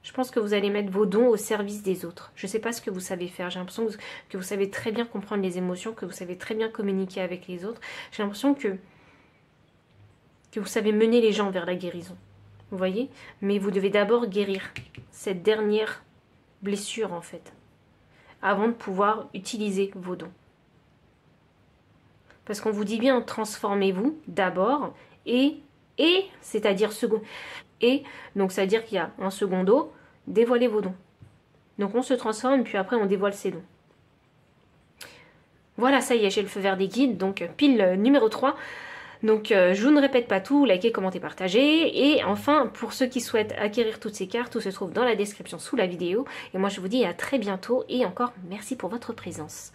Je pense que vous allez mettre vos dons au service des autres. Je ne sais pas ce que vous savez faire. J'ai l'impression que vous savez très bien comprendre les émotions, que vous savez très bien communiquer avec les autres. J'ai l'impression que vous savez mener les gens vers la guérison. Vous voyez? Mais vous devez d'abord guérir cette dernière blessure, en fait, avant de pouvoir utiliser vos dons. Parce qu'on vous dit bien, transformez-vous d'abord, c'est-à-dire second. Et, donc ça veut dire qu'il y a un secondo, dévoilez vos dons. Donc on se transforme, puis après on dévoile ses dons. Voilà, ça y est, j'ai le feu vert des guides, donc pile numéro 3. Donc je vous ne répète pas tout, likez, commentez, partagez. Et enfin, pour ceux qui souhaitent acquérir toutes ces cartes, tout se trouve dans la description sous la vidéo. Et moi je vous dis à très bientôt et encore merci pour votre présence.